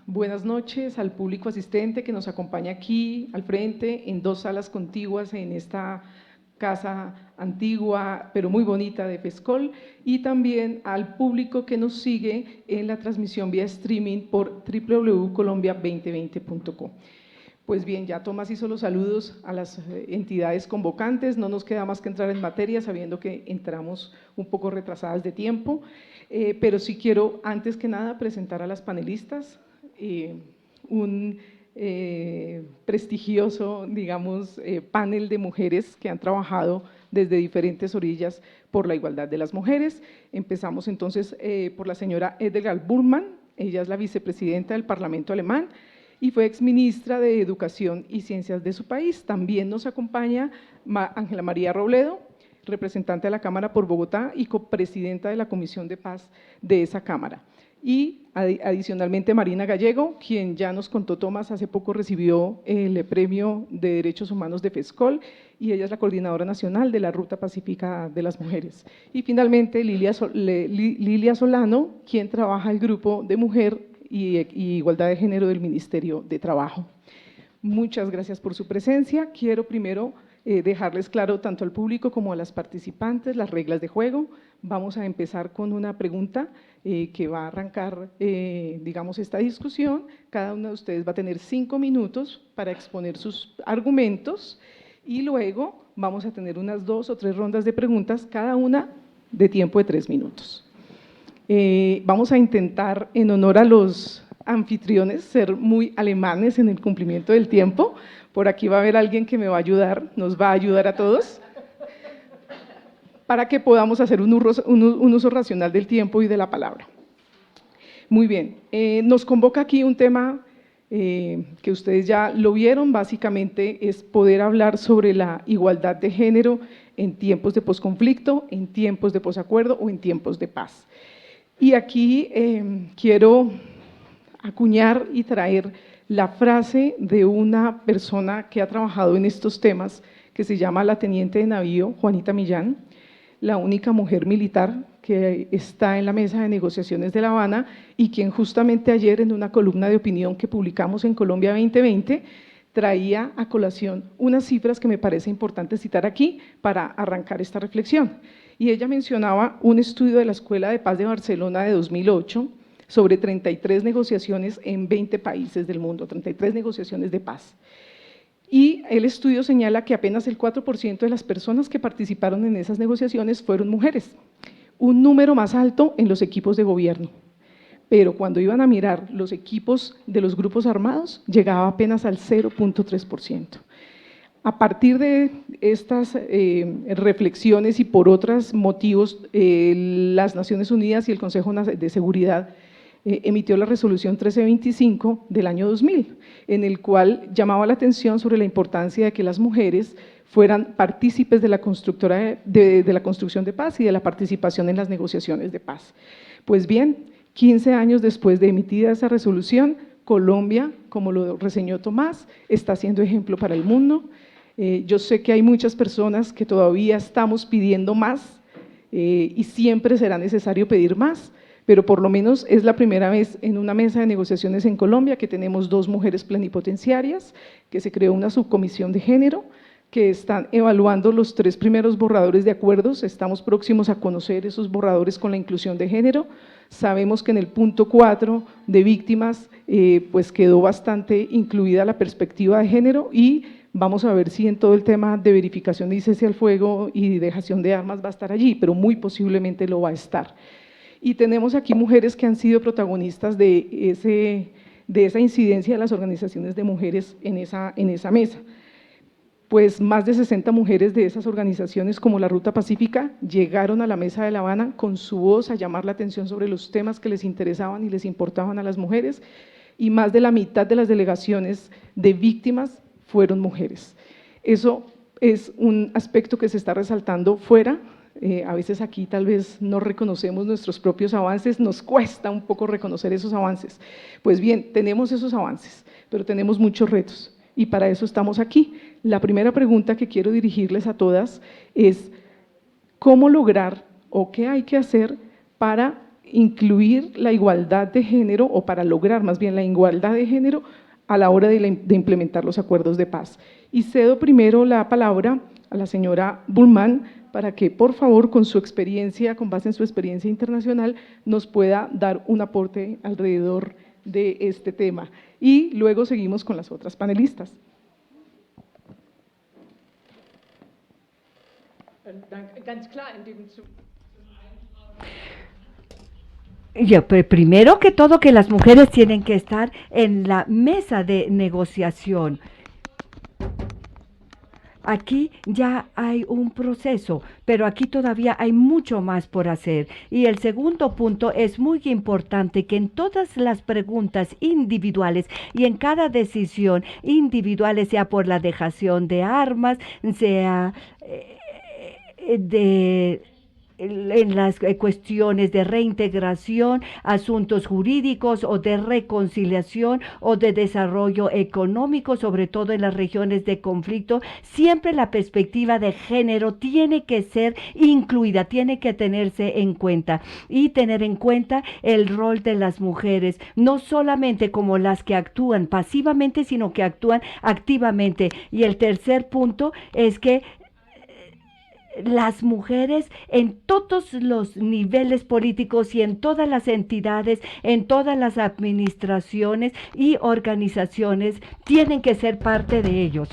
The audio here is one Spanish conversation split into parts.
Buenas noches al público asistente que nos acompaña aquí al frente en dos salas contiguas en esta casa antigua pero muy bonita de FESCOL, y también al público que nos sigue en la transmisión vía streaming por www.colombia2020.com. Pues bien, ya Tomás hizo los saludos a las entidades convocantes, no nos queda más que entrar en materia sabiendo que entramos un poco retrasadas de tiempo, pero sí quiero antes que nada presentar a las panelistas, un prestigioso, digamos, panel de mujeres que han trabajado desde diferentes orillas por la igualdad de las mujeres. Empezamos entonces por la señora Edelgard Burman, ella es la vicepresidenta del Parlamento alemán y fue exministra de Educación y Ciencias de su país. También nos acompaña Ángela María Robledo, representante de la Cámara por Bogotá y copresidenta de la Comisión de Paz de esa Cámara. Y adicionalmente Marina Gallego, quien ya nos contó Tomás, hace poco recibió el Premio de Derechos Humanos de FESCOL y ella es la coordinadora nacional de la Ruta Pacífica de las Mujeres. Y finalmente Lilia Solano, quien trabaja el grupo de mujer y igualdad de género del Ministerio de Trabajo. Muchas gracias por su presencia. Quiero primero dejarles claro tanto al público como a las participantes las reglas de juego. Vamos a empezar con una pregunta que va a arrancar, digamos, esta discusión. Cada uno de ustedes va a tener 5 minutos para exponer sus argumentos y luego vamos a tener unas 2 o 3 rondas de preguntas, cada una de tiempo de 3 minutos. Vamos a intentar, en honor a los anfitriones, ser muy alemanes en el cumplimiento del tiempo. Por aquí va a haber alguien que me va a ayudar, nos va a ayudar a todos, para que podamos hacer un uso racional del tiempo y de la palabra. Muy bien, nos convoca aquí un tema que ustedes ya lo vieron, básicamente es poder hablar sobre la igualdad de género en tiempos de posconflicto, en tiempos de posacuerdo o en tiempos de paz. Y aquí quiero acuñar y traer la frase de una persona que ha trabajado en estos temas, que se llama la teniente de navío Juanita Millán, la única mujer militar que está en la mesa de negociaciones de La Habana y quien justamente ayer en una columna de opinión que publicamos en Colombia 2020 traía a colación unas cifras que me parece importante citar aquí para arrancar esta reflexión. Y ella mencionaba un estudio de la Escuela de Paz de Barcelona de 2008 sobre 33 negociaciones en 20 países del mundo, 33 negociaciones de paz. Y el estudio señala que apenas el 4% de las personas que participaron en esas negociaciones fueron mujeres, un número más alto en los equipos de gobierno. Pero cuando iban a mirar los equipos de los grupos armados, llegaba apenas al 0.3%. A partir de estas reflexiones y por otros motivos, las Naciones Unidas y el Consejo de Seguridad emitió la resolución 1325 del año 2000, en el cual llamaba la atención sobre la importancia de que las mujeres fueran partícipes de la construcción de paz y de la participación en las negociaciones de paz. Pues bien, 15 años después de emitida esa resolución, Colombia, como lo reseñó Tomás, está siendo ejemplo para el mundo. Yo sé que hay muchas personas que todavía estamos pidiendo más y siempre será necesario pedir más, pero por lo menos es la primera vez en una mesa de negociaciones en Colombia que tenemos 2 mujeres plenipotenciarias, que se creó una subcomisión de género, que están evaluando los 3 primeros borradores de acuerdos. Estamos próximos a conocer esos borradores con la inclusión de género. Sabemos que en el punto 4 de víctimas pues quedó bastante incluida la perspectiva de género y vamos a ver si en todo el tema de verificación de cese al fuego y dejación de armas va a estar allí, pero muy posiblemente lo va a estar. Y tenemos aquí mujeres que han sido protagonistas de esa incidencia de las organizaciones de mujeres en esa mesa. Pues más de 60 mujeres de esas organizaciones como la Ruta Pacífica llegaron a la mesa de La Habana con su voz a llamar la atención sobre los temas que les interesaban y les importaban a las mujeres, y más de la mitad de las delegaciones de víctimas fueron mujeres. Eso es un aspecto que se está resaltando fuera. A veces aquí tal vez no reconocemos nuestros propios avances, nos cuesta un poco reconocer esos avances. Pues bien, tenemos esos avances, pero tenemos muchos retos y para eso estamos aquí. La primera pregunta que quiero dirigirles a todas es ¿cómo lograr o qué hay que hacer para incluir la igualdad de género, o para lograr más bien la igualdad de género a la hora de implementar los acuerdos de paz. Y cedo primero la palabra a la señora Bullman para que, por favor, con su experiencia, con base en su experiencia internacional, nos pueda dar un aporte alrededor de este tema. Y luego seguimos con las otras panelistas. Primero que todo, que las mujeres tienen que estar en la mesa de negociación. Aquí ya hay un proceso, pero aquí todavía hay mucho más por hacer. Y el segundo punto es muy importante, que en todas las preguntas individuales y en cada decisión individual, sea por la dejación de armas, sea en las cuestiones de reintegración, asuntos jurídicos o de reconciliación o de desarrollo económico, sobre todo en las regiones de conflicto, siempre la perspectiva de género tiene que ser incluida, tiene que tenerse en cuenta, y tener en cuenta el rol de las mujeres, no solamente como las que actúan pasivamente, sino que actúan activamente. Y el tercer punto es que las mujeres en todos los niveles políticos y en todas las entidades, en todas las administraciones y organizaciones, tienen que ser parte de ellos.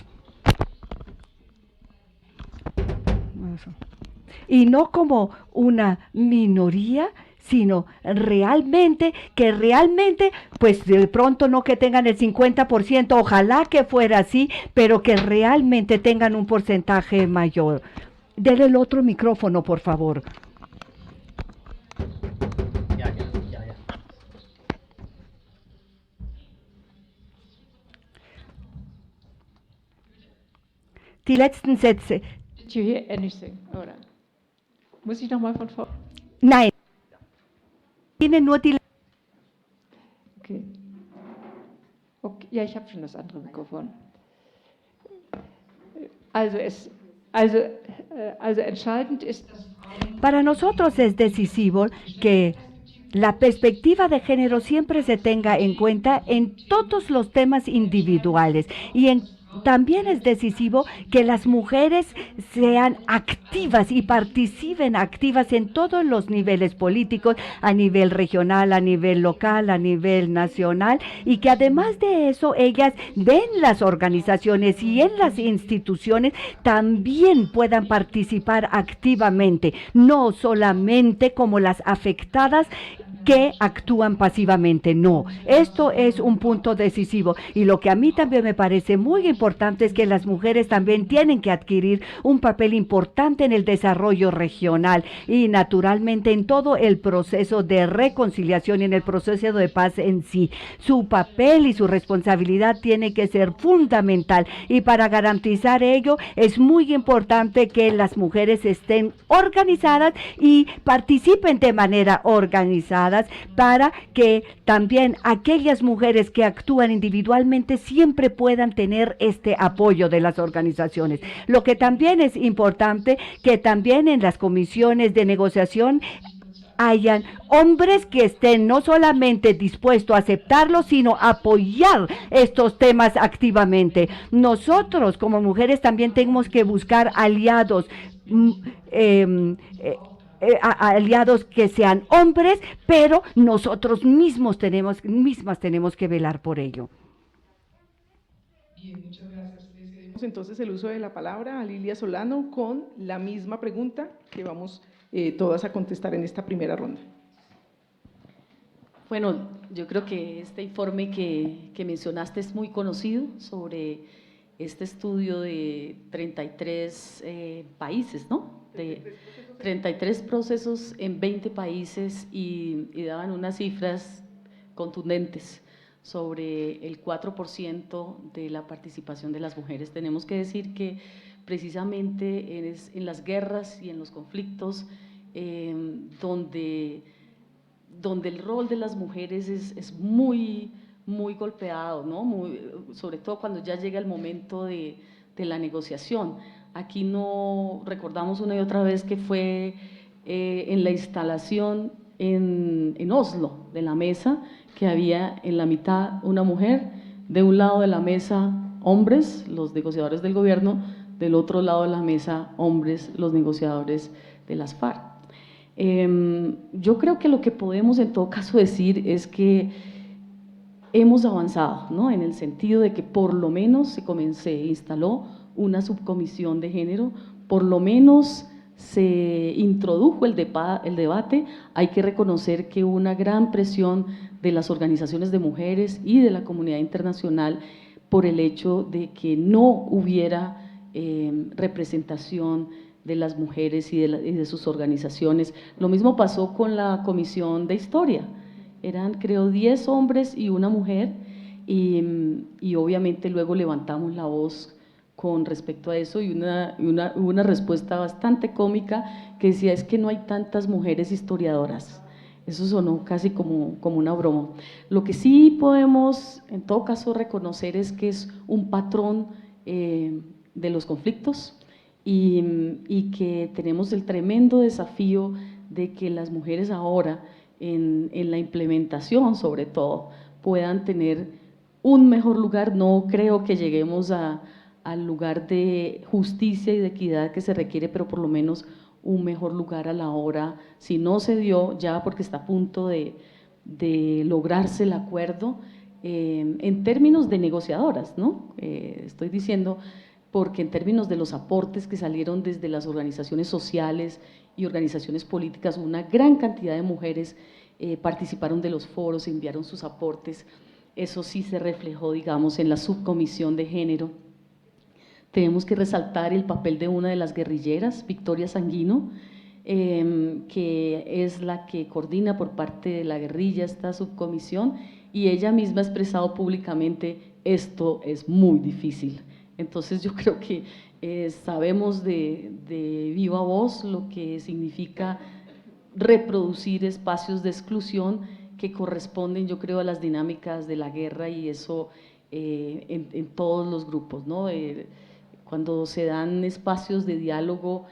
Y no como una minoría, sino realmente, pues de pronto no que tengan el 50%, ojalá que fuera así, pero que realmente tengan un porcentaje mayor. Dele el otro micrófono, por favor. Ya. Die letzten Sätze. Did you hear anything? Oder? Muss ich nochmal von vorne? Nein. Tiene nur die. Okay. Ja, ich habe schon das andere Mikrofon. Also entscheidend ist, dass Para nosotros es decisivo que la perspectiva de género siempre se tenga en cuenta en todos los temas individuales, y también es decisivo que las mujeres sean activas y participen activas en todos los niveles políticos, a nivel regional, a nivel local, a nivel nacional, y que además de eso ellas en las organizaciones y en las instituciones también puedan participar activamente, no solamente como las afectadas que actúan pasivamente. No, esto es un punto decisivo, y lo que a mí también me parece muy importante es que las mujeres también tienen que adquirir un papel importante en el desarrollo regional y naturalmente en todo el proceso de reconciliación y en el proceso de paz en sí. Su papel y su responsabilidad tiene que ser fundamental, y para garantizar ello es muy importante que las mujeres estén organizadas y participen de manera organizada, para que también aquellas mujeres que actúan individualmente siempre puedan tener este apoyo de las organizaciones. Lo que también es importante, que también en las comisiones de negociación hayan hombres que estén no solamente dispuestos a aceptarlo, sino apoyar estos temas activamente. Nosotros como mujeres también tenemos que buscar aliados, aliados que sean hombres, pero nosotros mismas tenemos que velar por ello. Bien, muchas gracias. Le cedemos entonces el uso de la palabra a Lilia Solano con la misma pregunta que vamos todas a contestar en esta primera ronda. Bueno, yo creo que este informe que mencionaste es muy conocido, sobre este estudio de 33 países, ¿no? De 33 procesos en 20 países, y daban unas cifras contundentes sobre el 4% de la participación de las mujeres. Tenemos que decir que precisamente en las guerras y en los conflictos donde el rol de las mujeres es muy golpeado, ¿no? Sobre todo cuando ya llega el momento de la negociación. Aquí no recordamos una y otra vez que fue en la instalación en Oslo, de la mesa, que había en la mitad una mujer, de un lado de la mesa hombres, los negociadores del gobierno, del otro lado de la mesa hombres, los negociadores de las FARC. Yo creo que lo que podemos en todo caso decir es que hemos avanzado, ¿no? En el sentido de que por lo menos se instaló una subcomisión de género, por lo menos se introdujo el debate. Hay que reconocer que hubo una gran presión de las organizaciones de mujeres y de la comunidad internacional por el hecho de que no hubiera representación de las mujeres y de sus organizaciones. Lo mismo pasó con la Comisión de Historia, eran creo 10 hombres y una mujer, y obviamente luego levantamos la voz con respecto a eso, y una respuesta bastante cómica que decía: es que no hay tantas mujeres historiadoras. Eso sonó casi como una broma. Lo que sí podemos en todo caso reconocer es que es un patrón de los conflictos, y que tenemos el tremendo desafío de que las mujeres ahora en la implementación sobre todo puedan tener un mejor lugar. No creo que lleguemos al lugar de justicia y de equidad que se requiere, pero por lo menos un mejor lugar a la hora, si no se dio ya porque está a punto de lograrse el acuerdo en términos de negociadoras, ¿no? Estoy diciendo porque en términos de los aportes que salieron desde las organizaciones sociales y organizaciones políticas, una gran cantidad de mujeres participaron de los foros, enviaron sus aportes. Eso sí se reflejó, digamos, en la subcomisión de género. Tenemos que resaltar el papel de una de las guerrilleras, Victoria Sanguino, que es la que coordina por parte de la guerrilla esta subcomisión, y ella misma ha expresado públicamente: esto es muy difícil. Entonces yo creo que sabemos de viva voz lo que significa reproducir espacios de exclusión que corresponden, yo creo, a las dinámicas de la guerra, y eso en todos los grupos, ¿no? Cuando se dan espacios de diálogo,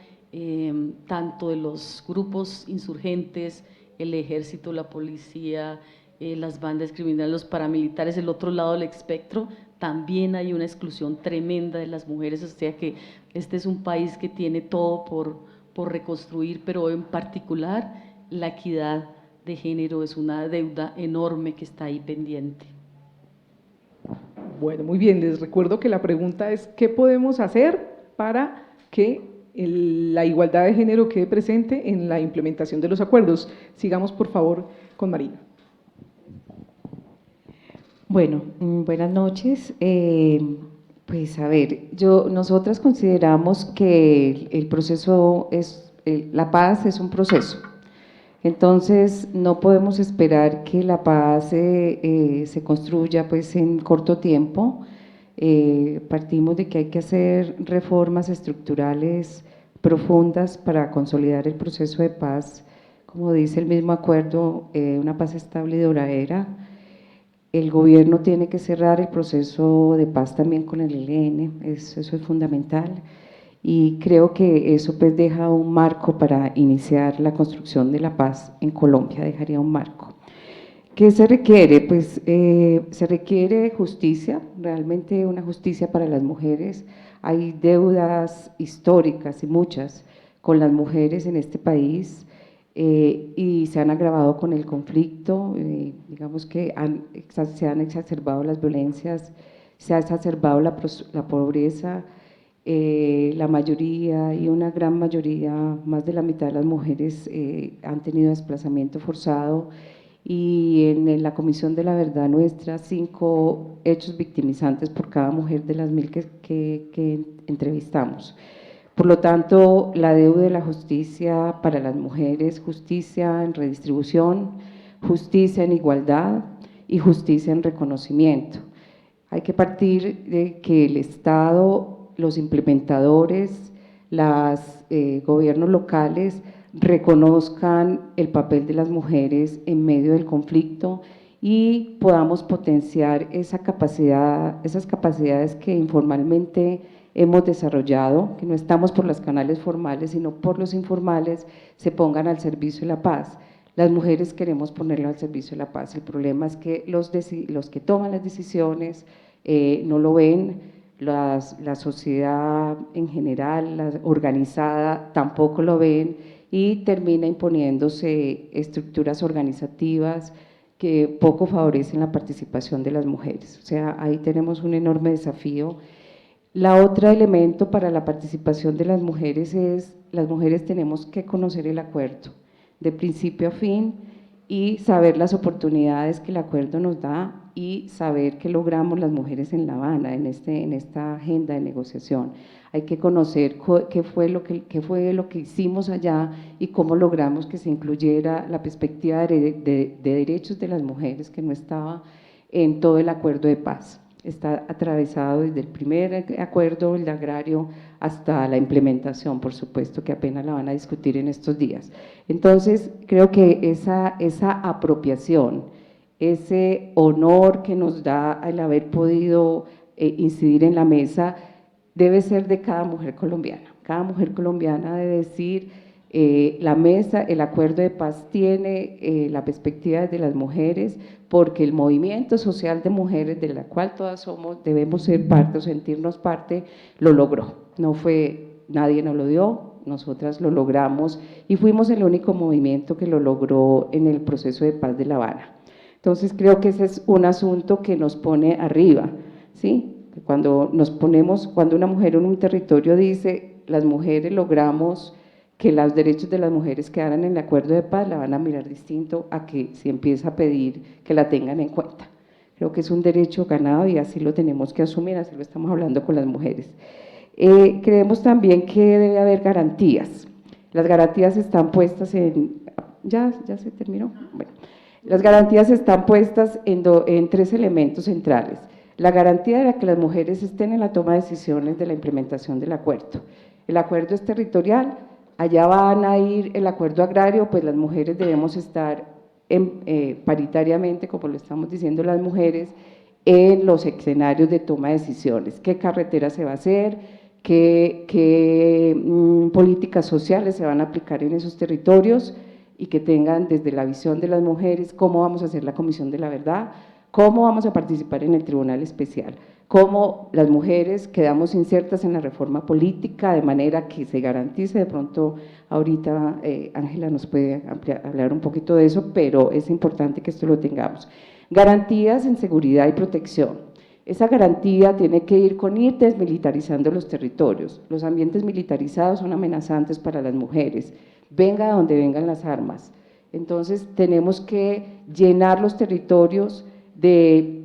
tanto de los grupos insurgentes, el ejército, la policía, las bandas criminales, los paramilitares, el otro lado del espectro, también hay una exclusión tremenda de las mujeres. O sea que este es un país que tiene todo por reconstruir, pero en particular la equidad de género es una deuda enorme que está ahí pendiente. Bueno, muy bien, les recuerdo que la pregunta es: ¿qué podemos hacer para que la igualdad de género quede presente en la implementación de los acuerdos? Sigamos, por favor, con Marina. Bueno, buenas noches. Pues a ver, nosotras consideramos que el proceso la paz es un proceso. Entonces no podemos esperar que la paz se construya pues en corto tiempo. Partimos de que hay que hacer reformas estructurales profundas para consolidar el proceso de paz, como dice el mismo acuerdo, una paz estable y duradera. El gobierno tiene que cerrar el proceso de paz también con el ELN, eso es fundamental, y creo que eso pues deja un marco para iniciar la construcción de la paz en Colombia, dejaría un marco. ¿Qué se requiere? Pues se requiere justicia, realmente una justicia para las mujeres. Hay deudas históricas y muchas con las mujeres en este país, y se han agravado con el conflicto. Digamos que se han exacerbado las violencias, se ha exacerbado la pobreza. La mayoría y una gran mayoría, más de la mitad de las mujeres han tenido desplazamiento forzado, y en la Comisión de la Verdad nuestra, 5 hechos victimizantes por cada mujer de las 1000 que entrevistamos. Por lo tanto, la deuda de la justicia para las mujeres, justicia en redistribución, justicia en igualdad y justicia en reconocimiento. Hay que partir de que el Estado, los implementadores, los gobiernos locales reconozcan el papel de las mujeres en medio del conflicto y podamos potenciar esas capacidades que informalmente hemos desarrollado, que no estamos por los canales formales, sino por los informales, se pongan al servicio de la paz. Las mujeres queremos ponerlo al servicio de la paz. El problema es que los que toman las decisiones no lo ven, la sociedad en general, la organizada, tampoco lo ven y termina imponiéndose estructuras organizativas que poco favorecen la participación de las mujeres. O sea, ahí tenemos un enorme desafío. La otro elemento para la participación de las mujeres es, las mujeres tenemos que conocer el acuerdo de principio a fin y saber las oportunidades que el acuerdo nos da y saber qué logramos las mujeres en La Habana, en esta agenda de negociación. Hay que conocer qué fue lo que hicimos allá y cómo logramos que se incluyera la perspectiva de derechos de las mujeres que no estaba en todo el acuerdo de paz. Está atravesado desde el primer acuerdo, el de agrario, hasta la implementación, por supuesto, que apenas la van a discutir en estos días. Entonces, creo que esa apropiación, ese honor que nos da el haber podido incidir en la mesa, debe ser de cada mujer colombiana. Cada mujer colombiana debe decir, la mesa, el acuerdo de paz tiene la perspectiva de las mujeres, porque el movimiento social de mujeres, de la cual todas debemos ser parte o sentirnos parte, lo logró. No fue, nadie nos lo dio, nosotras lo logramos y fuimos el único movimiento que lo logró en el proceso de paz de La Habana. Entonces creo que ese es un asunto que nos pone arriba, ¿sí? Cuando una mujer en un territorio dice, las mujeres logramos que los derechos de las mujeres quedaran en el acuerdo de paz, la van a mirar distinto a que si empieza a pedir que la tengan en cuenta. Creo que es un derecho ganado y así lo tenemos que asumir, así lo estamos hablando con las mujeres. Creemos también que debe haber garantías. Las garantías están puestas en… ¿Ya se terminó? Bueno, las garantías están puestas en tres elementos centrales. La garantía de que las mujeres estén en la toma de decisiones de la implementación del acuerdo. El acuerdo es territorial. Allá van a ir el acuerdo agrario, pues las mujeres debemos estar paritariamente, como lo estamos diciendo las mujeres, en los escenarios de toma de decisiones. ¿Qué carretera se va a hacer? ¿Qué políticas sociales se van a aplicar en esos territorios? Y que tengan desde la visión de las mujeres, cómo vamos a hacer la Comisión de la Verdad, cómo vamos a participar en el Tribunal Especial, cómo las mujeres quedamos insertas en la reforma política de manera que se garantice. De pronto ahorita Ángela nos puede hablar un poquito de eso, pero es importante que esto lo tengamos. Garantías en seguridad y protección. Esa garantía tiene que ir desmilitarizando los territorios. Los ambientes militarizados son amenazantes para las mujeres, venga de donde vengan las armas. Entonces tenemos que llenar los territorios de…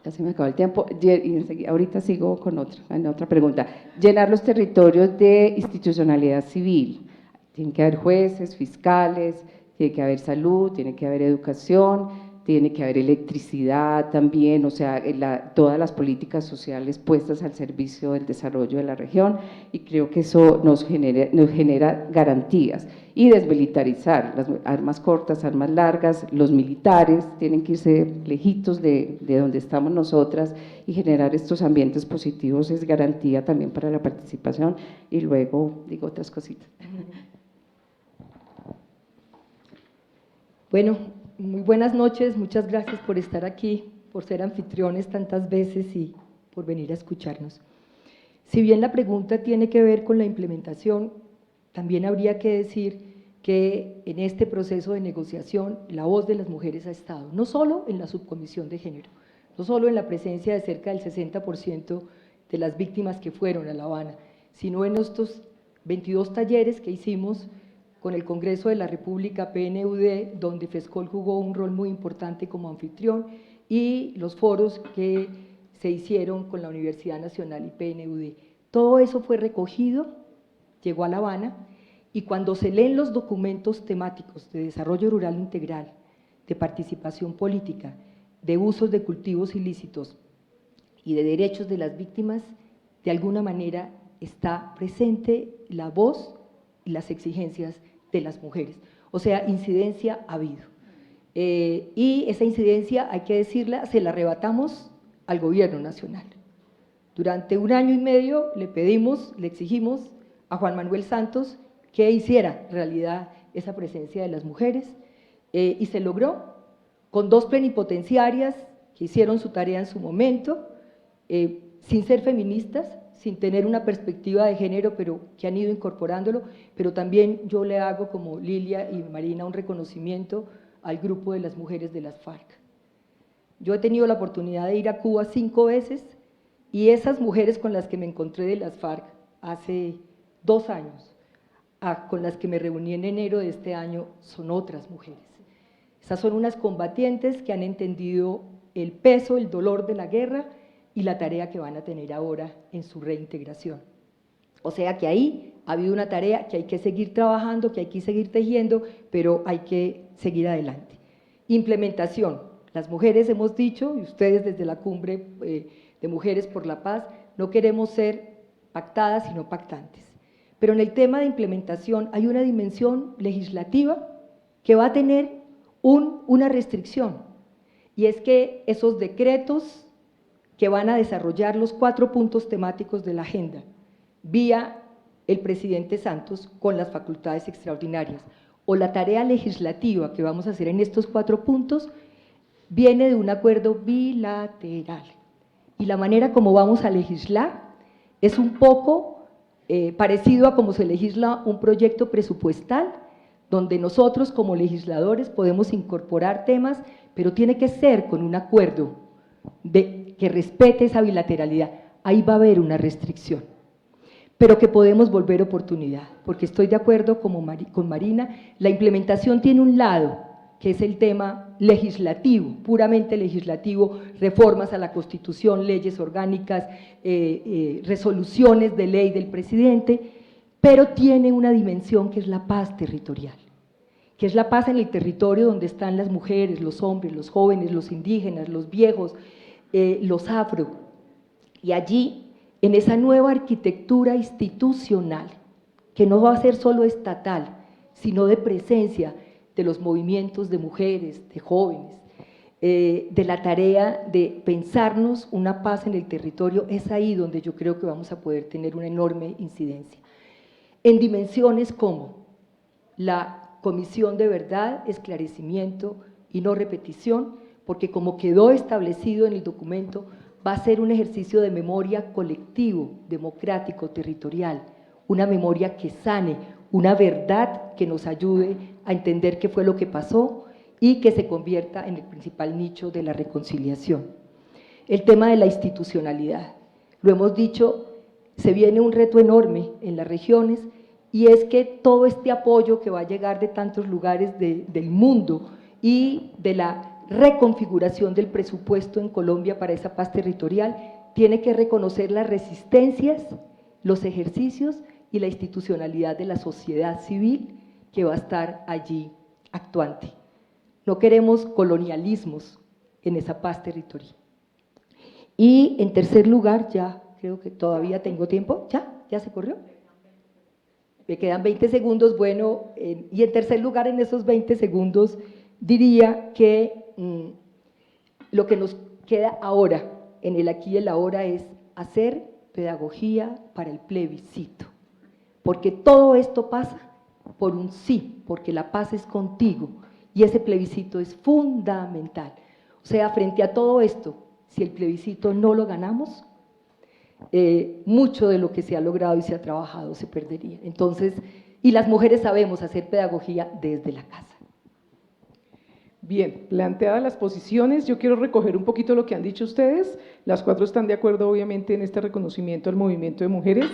Ya se me acabó el tiempo, y ahorita sigo con otra pregunta. Llenar los territorios de institucionalidad civil. Tiene que haber jueces, fiscales, tiene que haber salud, tiene que haber educación, tiene que haber electricidad también, o sea, todas las políticas sociales puestas al servicio del desarrollo de la región, y creo que eso nos genera garantías. Y desmilitarizar, las armas cortas, armas largas, los militares tienen que irse lejitos de donde estamos nosotras, y generar estos ambientes positivos es garantía también para la participación. Y luego digo otras cositas. Bueno, muy buenas noches, muchas gracias por estar aquí, por ser anfitriones tantas veces y por venir a escucharnos. Si bien la pregunta tiene que ver con la implementación, también habría que decir que en este proceso de negociación la voz de las mujeres ha estado, no solo en la subcomisión de género, no solo en la presencia de cerca del 60% de las víctimas que fueron a La Habana, sino en estos 22 talleres que hicimos con el Congreso de la República, PNUD, donde FESCOL jugó un rol muy importante como anfitrión, y los foros que se hicieron con la Universidad Nacional y PNUD. Todo eso fue recogido, llegó a La Habana, y cuando se leen los documentos temáticos de desarrollo rural integral, de participación política, de usos de cultivos ilícitos y de derechos de las víctimas, de alguna manera está presente la voz y las exigencias de las mujeres, o sea, incidencia ha habido. Y esa incidencia, hay que decirla, se la arrebatamos al gobierno nacional. Durante 1 año y medio le exigimos a Juan Manuel Santos que hiciera realidad esa presencia de las mujeres, y se logró con 2 plenipotenciarias que hicieron su tarea en su momento, sin ser feministas, sin tener una perspectiva de género, pero que han ido incorporándolo, pero también yo le hago, como Lilia y Marina, un reconocimiento al grupo de las mujeres de las FARC. Yo he tenido la oportunidad de ir a Cuba 5 veces y esas mujeres con las que me encontré de las FARC hace 2 años, con las que me reuní en enero de este año, son otras mujeres. Esas son unas combatientes que han entendido el peso, el dolor de la guerra y la tarea que van a tener ahora en su reintegración. O sea que ahí ha habido una tarea que hay que seguir trabajando, que hay que seguir tejiendo, pero hay que seguir adelante. Implementación. Las mujeres hemos dicho, y ustedes desde la Cumbre de Mujeres por la Paz, no queremos ser pactadas, sino pactantes. Pero en el tema de implementación hay una dimensión legislativa que va a tener una restricción, y es que esos decretos que van a desarrollar los 4 puntos temáticos de la agenda, vía el presidente Santos con las facultades extraordinarias, o la tarea legislativa que vamos a hacer en estos 4 puntos, viene de un acuerdo bilateral. Y la manera como vamos a legislar es un poco parecido a como se legisla un proyecto presupuestal, donde nosotros como legisladores podemos incorporar temas, pero tiene que ser con un acuerdo que respete esa bilateralidad. Ahí va a haber una restricción, pero que podemos volver oportunidad, porque estoy de acuerdo con Marina, la implementación tiene un lado, que es el tema legislativo, puramente legislativo, reformas a la Constitución, leyes orgánicas, resoluciones de ley del presidente, pero tiene una dimensión que es la paz territorial, que es la paz en el territorio donde están las mujeres, los hombres, los jóvenes, los indígenas, los viejos, los afro, y allí, en esa nueva arquitectura institucional, que no va a ser solo estatal, sino de presencia de los movimientos de mujeres, de jóvenes, de la tarea de pensarnos una paz en el territorio, es ahí donde yo creo que vamos a poder tener una enorme incidencia. En dimensiones como la Comisión de Verdad, Esclarecimiento y No Repetición, porque como quedó establecido en el documento, va a ser un ejercicio de memoria colectivo, democrático, territorial, una memoria que sane, una verdad que nos ayude a entender qué fue lo que pasó y que se convierta en el principal nicho de la reconciliación. El tema de la institucionalidad, lo hemos dicho, se viene un reto enorme en las regiones y es que todo este apoyo que va a llegar de tantos lugares del mundo y de la reconfiguración del presupuesto en Colombia para esa paz territorial tiene que reconocer las resistencias, los ejercicios y la institucionalidad de la sociedad civil que va a estar allí actuante. No queremos colonialismos en esa paz territorial. Y en tercer lugar, ya creo que todavía tengo tiempo, ¿ya se corrió? Me quedan 20 segundos, bueno, y en tercer lugar en esos 20 segundos diría que lo que nos queda ahora, en el aquí y el ahora, es hacer pedagogía para el plebiscito, porque todo esto pasa por un sí, porque la paz es contigo, y ese plebiscito es fundamental. O sea, frente a todo esto, si el plebiscito no lo ganamos, mucho de lo que se ha logrado y se ha trabajado se perdería. Entonces, y las mujeres sabemos hacer pedagogía desde la casa. Bien, planteadas las posiciones, yo quiero recoger un poquito lo que han dicho ustedes. Las 4 están de acuerdo, obviamente, en este reconocimiento al movimiento de mujeres,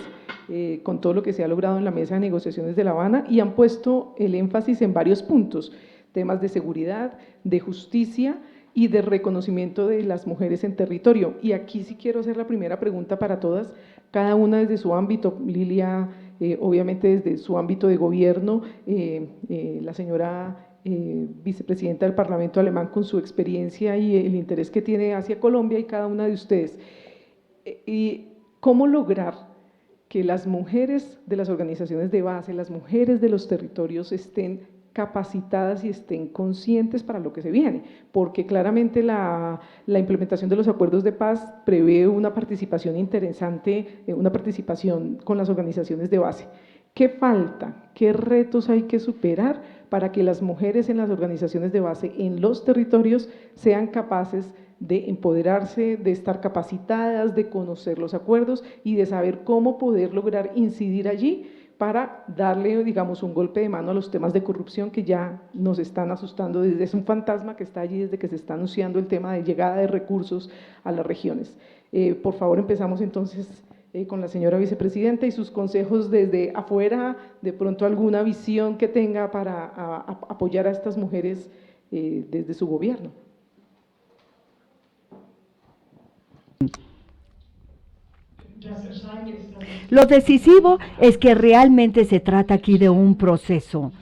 con todo lo que se ha logrado en la mesa de negociaciones de La Habana, y han puesto el énfasis en varios puntos, temas de seguridad, de justicia y de reconocimiento de las mujeres en territorio. Y aquí sí quiero hacer la primera pregunta para todas, cada una desde su ámbito. Lilia, obviamente desde su ámbito de gobierno, la señora vicepresidenta del Parlamento alemán con su experiencia y el interés que tiene hacia Colombia, y cada una de ustedes. ¿Y cómo lograr que las mujeres de las organizaciones de base, las mujeres de los territorios estén capacitadas y estén conscientes para lo que se viene? Porque claramente la implementación de los acuerdos de paz prevé una participación interesante, una participación con las organizaciones de base. ¿Qué falta? ¿Qué retos hay que superar para que las mujeres en las organizaciones de base en los territorios sean capaces de empoderarse, de estar capacitadas, de conocer los acuerdos y de saber cómo poder lograr incidir allí para darle, digamos, un golpe de mano a los temas de corrupción que ya nos están asustando? Es un fantasma que está allí desde que se está anunciando el tema de llegada de recursos a las regiones. Por favor, empezamos entonces con la señora vicepresidenta y sus consejos desde afuera, de pronto alguna visión que tenga para apoyar a estas mujeres desde su gobierno. Lo decisivo es que realmente se trata aquí de un proceso.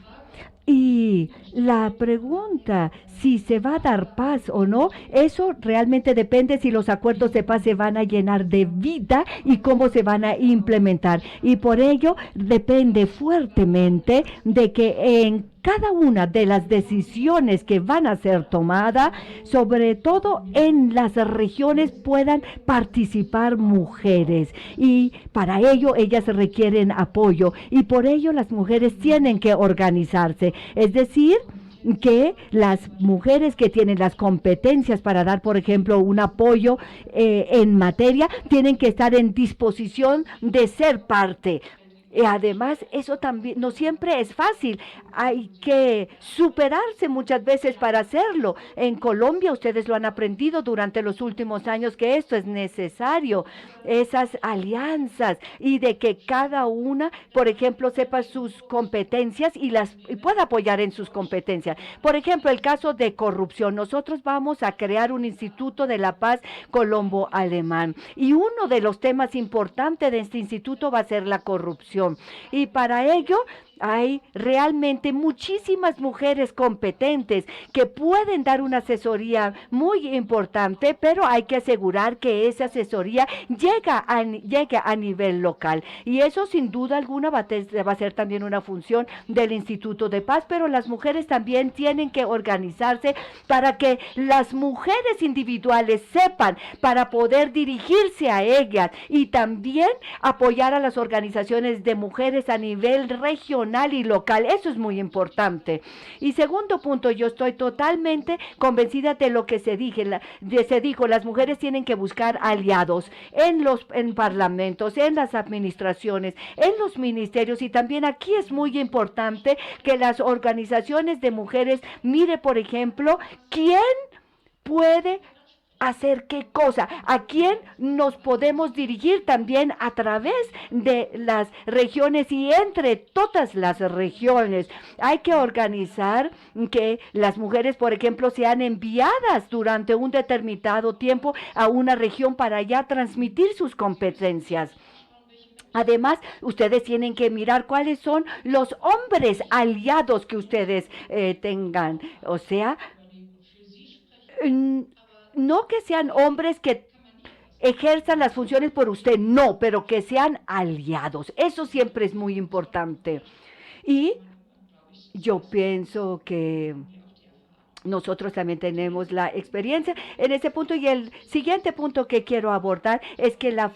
Y la pregunta, si se va a dar paz o no, eso realmente depende si los acuerdos de paz se van a llenar de vida y cómo se van a implementar. Y por ello depende fuertemente de que en cada una de las decisiones que van a ser tomadas, sobre todo en las regiones, puedan participar mujeres. Y para ello ellas requieren apoyo y por ello las mujeres tienen que organizarse. Es decir, que las mujeres que tienen las competencias para dar, por ejemplo, un apoyo en materia, tienen que estar en disposición de ser parte. Además, eso también no siempre es fácil, hay que superarse muchas veces para hacerlo. En Colombia ustedes lo han aprendido durante los últimos años que esto es necesario, esas alianzas y de que cada una, por ejemplo, sepa sus competencias y pueda apoyar en sus competencias. Por ejemplo, el caso de corrupción, nosotros vamos a crear un Instituto de la Paz colombo-alemán y uno de los temas importantes de este instituto va a ser la corrupción. Y para ello hay realmente muchísimas mujeres competentes que pueden dar una asesoría muy importante, pero hay que asegurar que esa asesoría llegue a nivel local. Y eso sin duda alguna va a ser también una función del Instituto de Paz, pero las mujeres también tienen que organizarse para que las mujeres individuales sepan para poder dirigirse a ellas y también apoyar a las organizaciones de mujeres a nivel regional y local. Eso es muy importante. Y segundo punto, yo estoy totalmente convencida de lo que se dijo, las mujeres tienen que buscar aliados en parlamentos, en las administraciones, en los ministerios, y también aquí es muy importante que las organizaciones de mujeres mire, por ejemplo, quién puede hacer qué cosa, a quién nos podemos dirigir también a través de las regiones y entre todas las regiones. Hay que organizar que las mujeres, por ejemplo, sean enviadas durante un determinado tiempo a una región para ya transmitir sus competencias. Además, ustedes tienen que mirar cuáles son los hombres aliados que ustedes tengan. O sea, no que sean hombres que ejerzan las funciones por usted, no, pero que sean aliados. Eso siempre es muy importante. Y yo pienso que nosotros también tenemos la experiencia en ese punto. Y el siguiente punto que quiero abordar es que las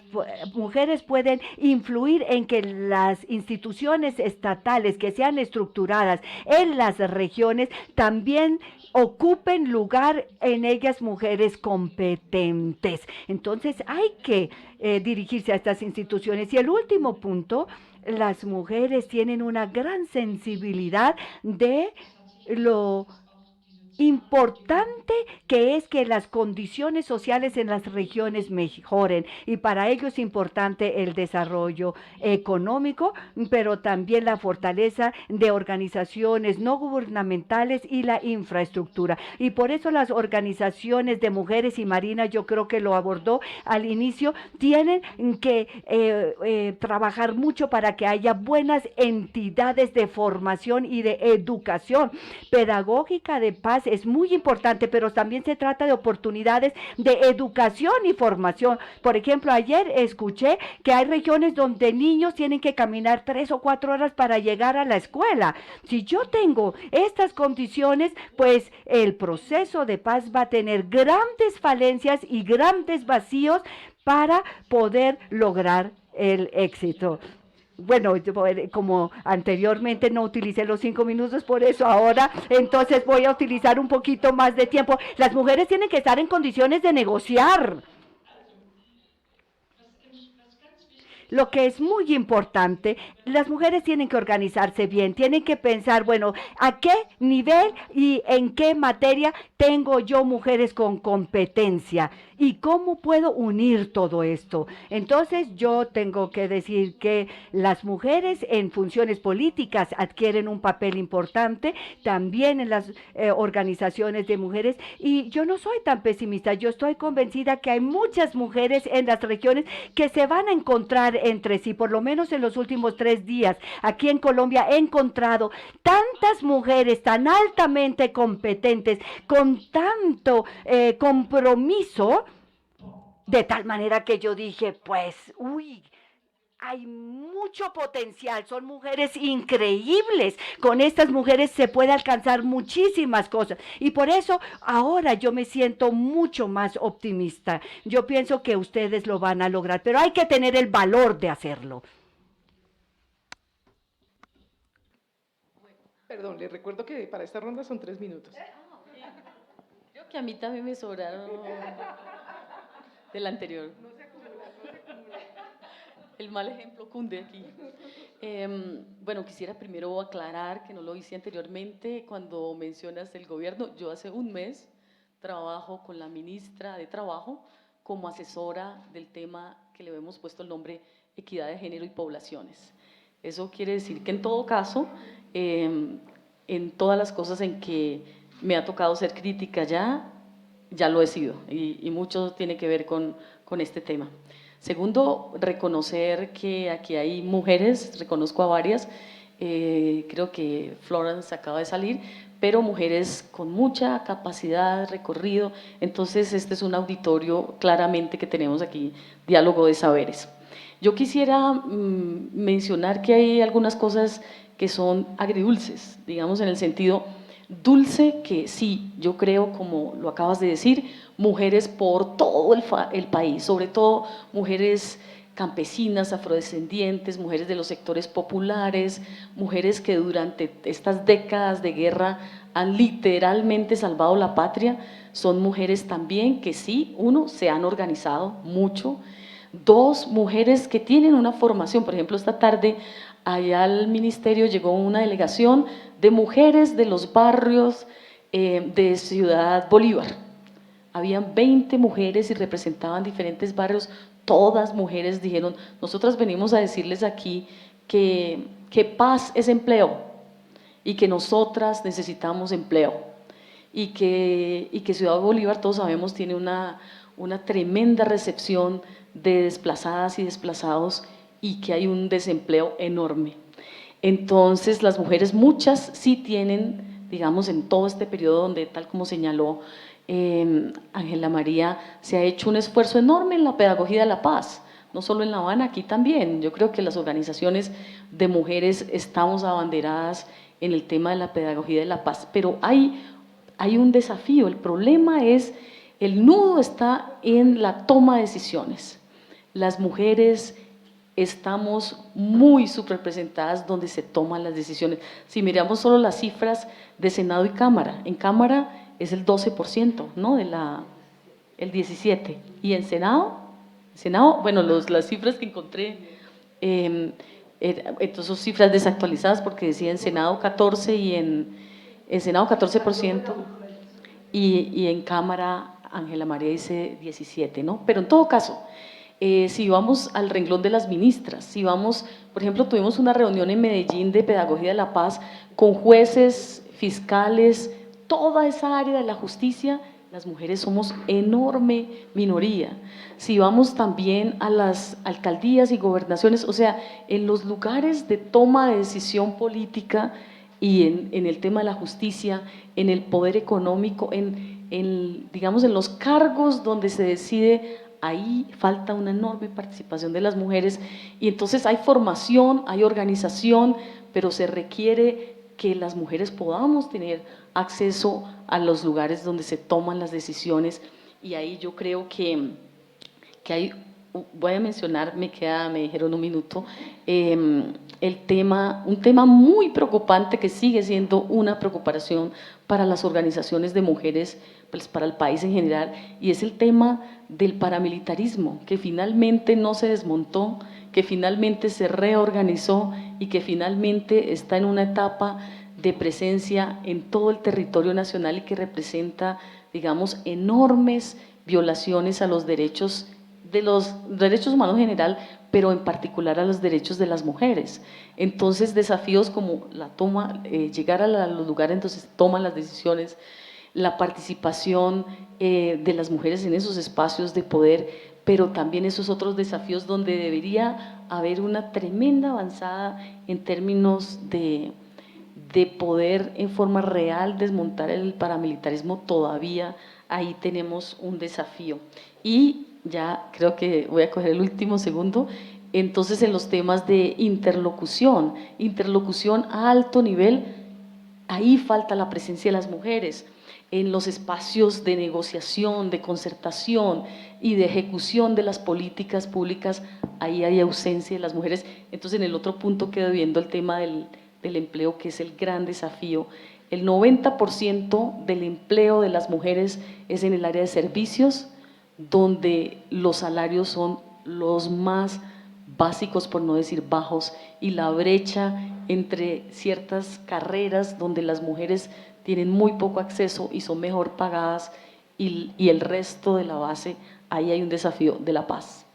mujeres pueden influir en que las instituciones estatales que sean estructuradas en las regiones también ocupen lugar en ellas mujeres competentes. Entonces hay que dirigirse a estas instituciones. Y el último punto, las mujeres tienen una gran sensibilidad de lo importante que es que las condiciones sociales en las regiones mejoren, y para ello es importante el desarrollo económico, pero también la fortaleza de organizaciones no gubernamentales y la infraestructura. Y por eso las organizaciones de mujeres, y Marina yo creo que lo abordó al inicio, tienen que trabajar mucho para que haya buenas entidades de formación y de educación pedagógica de paz. Es muy importante, pero también se trata de oportunidades de educación y formación. Por ejemplo, ayer escuché que hay regiones donde niños tienen que caminar 3 o 4 horas para llegar a la escuela. Si yo tengo estas condiciones, pues el proceso de paz va a tener grandes falencias y grandes vacíos para poder lograr el éxito. Bueno, como anteriormente no utilicé los 5 minutos, por eso ahora entonces voy a utilizar un poquito más de tiempo. Las mujeres tienen que estar en condiciones de negociar. Lo que es muy importante, las mujeres tienen que organizarse bien, tienen que pensar, bueno, ¿a qué nivel y en qué materia tengo yo mujeres con competencia? ¿Y cómo puedo unir todo esto? Entonces yo tengo que decir que las mujeres en funciones políticas adquieren un papel importante, también en las organizaciones de mujeres, y yo no soy tan pesimista, yo estoy convencida que hay muchas mujeres en las regiones que se van a encontrar entre sí, por lo menos en los últimos 3 días. Aquí en Colombia he encontrado tantas mujeres tan altamente competentes, con tanto compromiso, de tal manera que yo dije, pues, uy, hay mucho potencial, son mujeres increíbles. Con estas mujeres se puede alcanzar muchísimas cosas. Y por eso ahora yo me siento mucho más optimista. Yo pienso que ustedes lo van a lograr, pero hay que tener el valor de hacerlo. Perdón, les recuerdo que para esta ronda son 3 minutos. Creo que a mí también me sobraron del anterior. El mal ejemplo cunde aquí. Bueno, quisiera primero aclarar que no lo hice anteriormente cuando mencionas el gobierno. Yo hace un mes trabajo con la ministra de Trabajo como asesora del tema que le hemos puesto el nombre Equidad de Género y Poblaciones. Eso quiere decir que en todo caso, en todas las cosas en que me ha tocado ser crítica ya lo he sido y mucho tiene que ver con este tema. Segundo, reconocer que aquí hay mujeres, reconozco a varias, creo que Florence acaba de salir, pero mujeres con mucha capacidad, recorrido, entonces este es un auditorio claramente que tenemos aquí, diálogo de saberes. Yo quisiera mencionar que hay algunas cosas que son agridulces, digamos en el sentido dulce que sí, yo creo, como lo acabas de decir, mujeres por todo el país, sobre todo mujeres campesinas, afrodescendientes, mujeres de los sectores populares, mujeres que durante estas décadas de guerra han literalmente salvado la patria, son mujeres también que sí, uno, se han organizado mucho, dos, mujeres que tienen una formación, por ejemplo, esta tarde allá al ministerio llegó una delegación de mujeres de los barrios de Ciudad Bolívar. Habían 20 mujeres y representaban diferentes barrios, todas mujeres dijeron, nosotras venimos a decirles aquí que paz es empleo y que nosotras necesitamos empleo y que Ciudad Bolívar, todos sabemos, tiene una tremenda recepción de desplazadas y desplazados y que hay un desempleo enorme. Entonces las mujeres, muchas sí tienen, digamos, en todo este periodo donde, tal como señaló Ángela María, se ha hecho un esfuerzo enorme en la pedagogía de la paz, no solo en La Habana, aquí también. Yo creo que las organizaciones de mujeres estamos abanderadas en el tema de la pedagogía de la paz, pero hay un desafío, el problema es, el nudo está en la toma de decisiones. Las mujeres estamos muy subrepresentadas donde se toman las decisiones. Si miramos solo las cifras de Senado y Cámara, en Cámara es el 12%, ¿no? El 17%, y en Senado, bueno, las cifras que encontré, entonces son cifras desactualizadas porque decía en Senado 14% y en Senado 14%, y en Cámara Ángela María dice 17%, ¿no? Pero en todo caso, si vamos al renglón de las ministras, si vamos, por ejemplo, tuvimos una reunión en Medellín de Pedagogía de la Paz con jueces, fiscales, toda esa área de la justicia, las mujeres somos enorme minoría. Si vamos también a las alcaldías y gobernaciones, o sea, en los lugares de toma de decisión política y en el tema de la justicia, en el poder económico, digamos, en los cargos donde se decide, ahí falta una enorme participación de las mujeres y entonces hay formación, hay organización, pero se requiere que las mujeres podamos tener acceso a los lugares donde se toman las decisiones y ahí yo creo que hay voy a mencionar, me dijeron un minuto, un tema muy preocupante que sigue siendo una preocupación para las organizaciones de mujeres, pues para el país en general, y es el tema del paramilitarismo, que finalmente no se desmontó, que finalmente se reorganizó y que finalmente está en una etapa de presencia en todo el territorio nacional y que representa, digamos, enormes violaciones a los derechos humanos en general, pero en particular a los derechos de las mujeres. Entonces, desafíos como llegar a los lugares donde se toman las decisiones, la participación de las mujeres en esos espacios de poder, pero también esos otros desafíos donde debería haber una tremenda avanzada en términos de poder en forma real desmontar el paramilitarismo. Todavía ahí tenemos un desafío. Y ya creo que voy a coger el último segundo, entonces en los temas de interlocución a alto nivel, ahí falta la presencia de las mujeres, en los espacios de negociación, de concertación y de ejecución de las políticas públicas, ahí hay ausencia de las mujeres. Entonces en el otro punto quedo viendo el tema del empleo, que es el gran desafío. El 90% del empleo de las mujeres es en el área de servicios, donde los salarios son los más básicos, por no decir bajos, y la brecha entre ciertas carreras donde las mujeres tienen muy poco acceso y son mejor pagadas, y el resto de la base, ahí hay un desafío de la paz.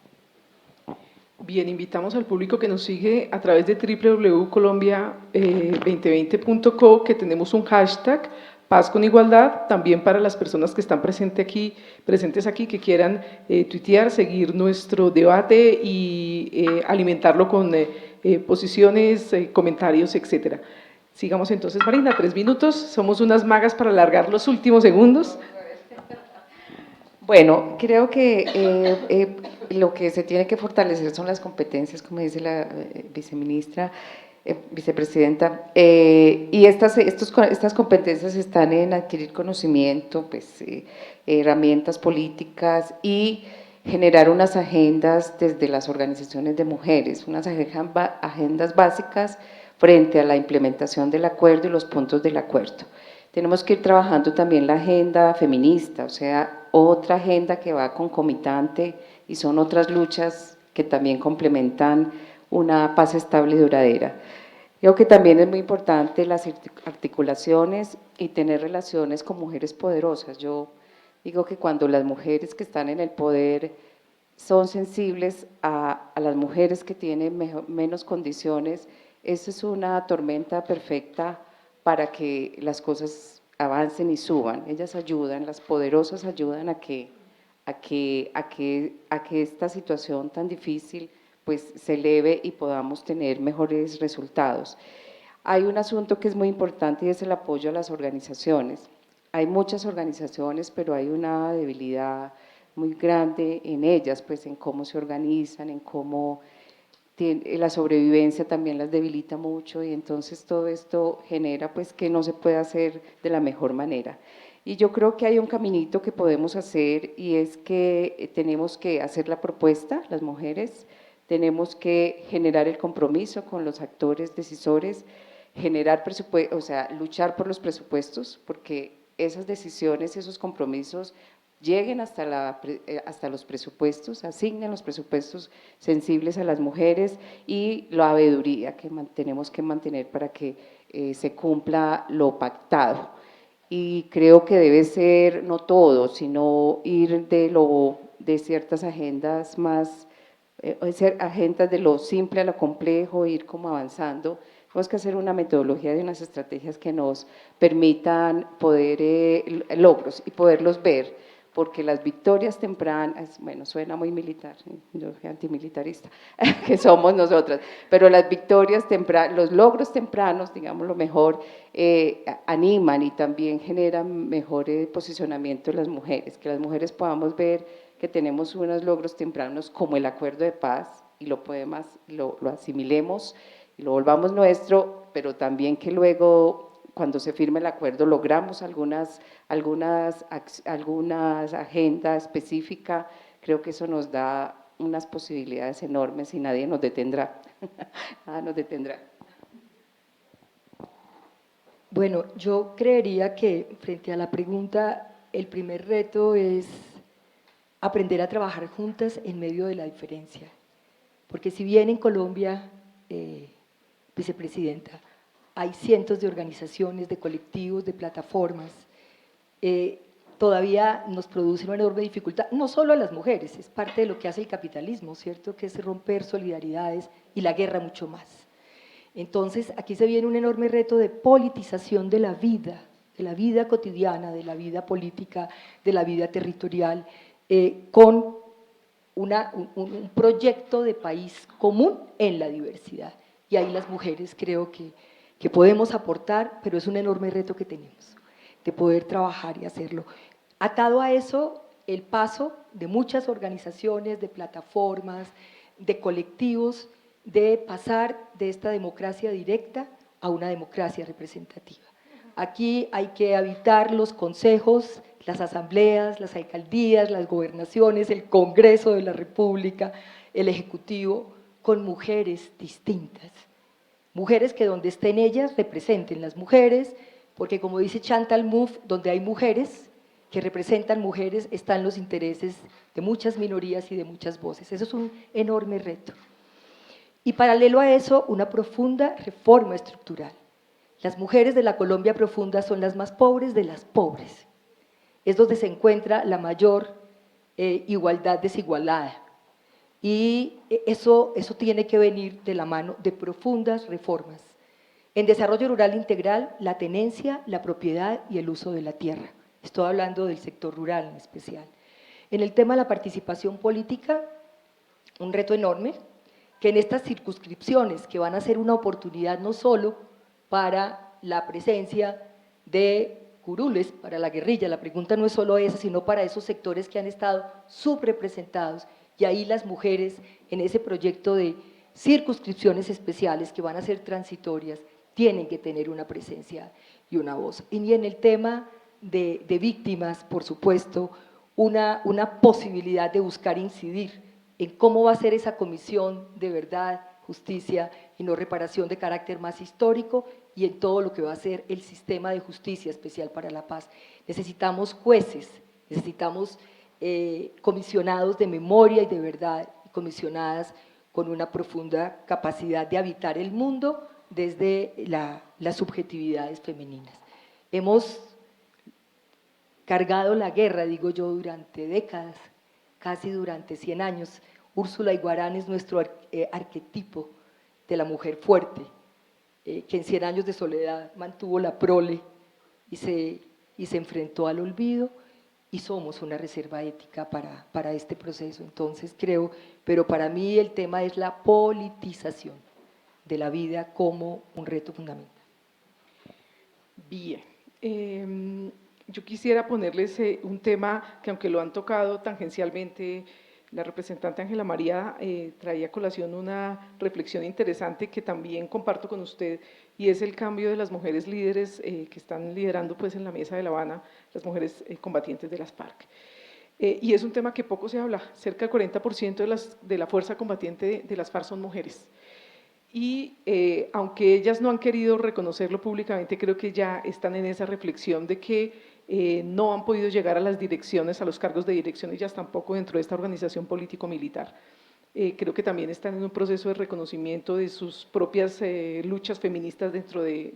Bien, invitamos al público que nos sigue a través de www.colombia2020.co, que tenemos un hashtag Paz con Igualdad, también para las personas que están presentes aquí, que quieran tuitear, seguir nuestro debate y alimentarlo con posiciones, comentarios, etcétera. Sigamos entonces, Marina, 3 minutos, somos unas magas para alargar los últimos segundos. Bueno, creo que lo que se tiene que fortalecer son las competencias, como dice la vicepresidenta, y estas competencias están en adquirir conocimiento, pues, herramientas políticas y generar unas agendas desde las organizaciones de mujeres, unas agendas básicas frente a la implementación del acuerdo y los puntos del acuerdo. Tenemos que ir trabajando también la agenda feminista, o sea, otra agenda que va concomitante y son otras luchas que también complementan una paz estable y duradera. Creo que también es muy importante las articulaciones y tener relaciones con mujeres poderosas. Yo digo que cuando las mujeres que están en el poder son sensibles a las mujeres que tienen menos condiciones, esa es una tormenta perfecta para que las cosas avancen y suban. Ellas ayudan, las poderosas ayudan a que esta situación tan difícil pues se eleve y podamos tener mejores resultados. Hay un asunto que es muy importante y es el apoyo a las organizaciones. Hay muchas organizaciones, pero hay una debilidad muy grande en ellas, pues en cómo se organizan, en cómo la sobrevivencia también las debilita mucho y entonces todo esto genera pues que no se puede hacer de la mejor manera. Y yo creo que hay un caminito que podemos hacer y es que tenemos que hacer la propuesta, las mujeres, tenemos que generar el compromiso con los actores decisores, generar presupuesto, o sea, luchar por los presupuestos, porque esas decisiones, esos compromisos lleguen hasta los presupuestos, asignen los presupuestos sensibles a las mujeres y la veeduría que tenemos que mantener para que se cumpla lo pactado. Y creo que debe ser no todo, sino ir de ciertas agendas más, agendas de lo simple a lo complejo, ir como avanzando. Tenemos que hacer una metodología de unas estrategias que nos permitan poder, logros y poderlos ver, porque las victorias tempranas, bueno, suena muy militar, yo soy antimilitarista, que somos nosotras, pero las victorias tempranas, los logros tempranos, digamos lo mejor, animan y también generan mejor posicionamiento de las mujeres, que las mujeres podamos ver que tenemos unos logros tempranos como el acuerdo de paz y lo asimilemos y lo volvamos nuestro, pero también que luego cuando se firme el acuerdo logramos algunas agenda específica, creo que eso nos da unas posibilidades enormes y nadie nos detendrá, nada nos detendrá. Bueno, yo creería que frente a la pregunta, el primer reto es aprender a trabajar juntas en medio de la diferencia. Porque si bien en Colombia, vicepresidenta, hay cientos de organizaciones, de colectivos, de plataformas, todavía nos produce una enorme dificultad, no solo a las mujeres, es parte de lo que hace el capitalismo, ¿cierto?, que es romper solidaridades y la guerra mucho más. Entonces, aquí se viene un enorme reto de politización de la vida cotidiana, de la vida política, de la vida territorial, con un proyecto de país común en la diversidad. Y ahí las mujeres creo que podemos aportar, pero es un enorme reto que tenemos, de poder trabajar y hacerlo. Atado a eso, el paso de muchas organizaciones, de plataformas, de colectivos, de pasar de esta democracia directa a una democracia representativa. Aquí hay que habitar los consejos, las asambleas, las alcaldías, las gobernaciones, el Congreso de la República, el Ejecutivo, con mujeres distintas. Mujeres que donde estén ellas representen las mujeres, porque como dice Chantal Mouffe, donde hay mujeres que representan mujeres están los intereses de muchas minorías y de muchas voces. Eso es un enorme reto. Y paralelo a eso, una profunda reforma estructural. Las mujeres de la Colombia profunda son las más pobres de las pobres. Es donde se encuentra la mayor igualdad desigualada. Y eso tiene que venir de la mano de profundas reformas. En desarrollo rural integral, la tenencia, la propiedad y el uso de la tierra. Estoy hablando del sector rural en especial. En el tema de la participación política, un reto enorme, que en estas circunscripciones que van a ser una oportunidad no solo para la presencia de curules, para la guerrilla, la pregunta no es solo esa, sino para esos sectores que han estado subrepresentados, y ahí las mujeres en ese proyecto de circunscripciones especiales que van a ser transitorias, tienen que tener una presencia y una voz. Y en el tema de víctimas, por supuesto, una posibilidad de buscar incidir en cómo va a ser esa comisión de verdad, justicia y no reparación de carácter más histórico, y en todo lo que va a ser el sistema de justicia especial para la paz. Necesitamos jueces, necesitamos comisionados de memoria y de verdad, comisionadas con una profunda capacidad de habitar el mundo desde las subjetividades femeninas. Hemos cargado la guerra, digo yo, durante décadas, casi durante 100 años. Úrsula Iguarán es nuestro arquetipo de la mujer fuerte, que en 100 años de soledad mantuvo la prole y se enfrentó al olvido, y somos una reserva ética para este proceso. Entonces creo, pero para mí el tema es la politización de la vida como un reto fundamental. Bien, yo quisiera ponerles un tema que, aunque lo han tocado tangencialmente, la representante Ángela María traía a colación una reflexión interesante que también comparto con usted, y es el cambio de las mujeres líderes que están liderando pues en la Mesa de La Habana, las mujeres combatientes de las FARC. Y es un tema que poco se habla, cerca del 40% de la fuerza combatiente de las FARC son mujeres. Y aunque ellas no han querido reconocerlo públicamente, creo que ya están en esa reflexión de que no han podido llegar a las direcciones, a los cargos de dirección, ellas tampoco dentro de esta organización político-militar. Creo que también están en un proceso de reconocimiento de sus propias luchas feministas dentro de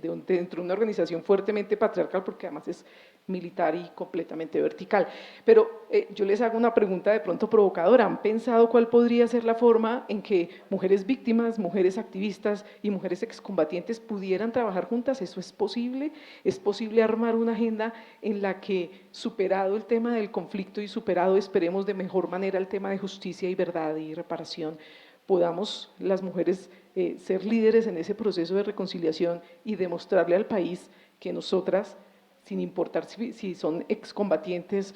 una organización fuertemente patriarcal, porque además es militar y completamente vertical. Pero yo les hago una pregunta de pronto provocadora. ¿Han pensado cuál podría ser la forma en que mujeres víctimas, mujeres activistas y mujeres excombatientes pudieran trabajar juntas? ¿Eso es posible? ¿Es posible armar una agenda en la que, superado el tema del conflicto y superado, esperemos, de mejor manera el tema de justicia y verdad y reparación, podamos las mujeres ser líderes en ese proceso de reconciliación y demostrarle al país que nosotras, sin importar si son excombatientes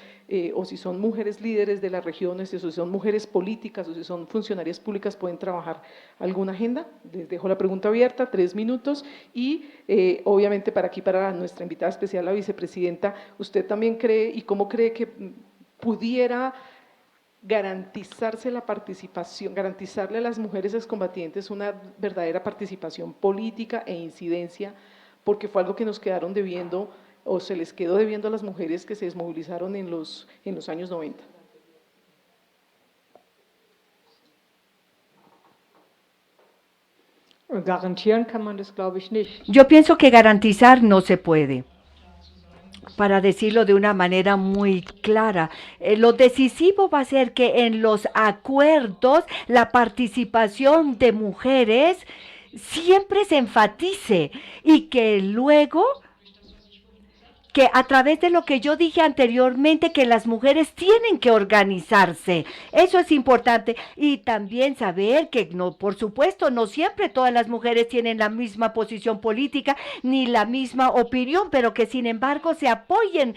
o si son mujeres líderes de las regiones, o si son mujeres políticas o si son funcionarias públicas, pueden trabajar alguna agenda? Les dejo la pregunta abierta, 3 minutos, y obviamente para nuestra invitada especial, la vicepresidenta, ¿usted también cree y cómo cree que pudiera garantizarse la participación, garantizarle a las mujeres excombatientes una verdadera participación política e incidencia, porque fue algo que nos quedaron debiendo o se les quedó debiendo a las mujeres que se desmovilizaron en los años 90. Garantieren kann man das, glaube ich, nicht. Yo pienso que garantizar no se puede. Para decirlo de una manera muy clara, lo decisivo va a ser que en los acuerdos la participación de mujeres siempre se enfatice y que luego que a través de lo que yo dije anteriormente, que las mujeres tienen que organizarse. Eso es importante. Y también saber que, no, por supuesto, no siempre todas las mujeres tienen la misma posición política ni la misma opinión, pero que sin embargo se apoyen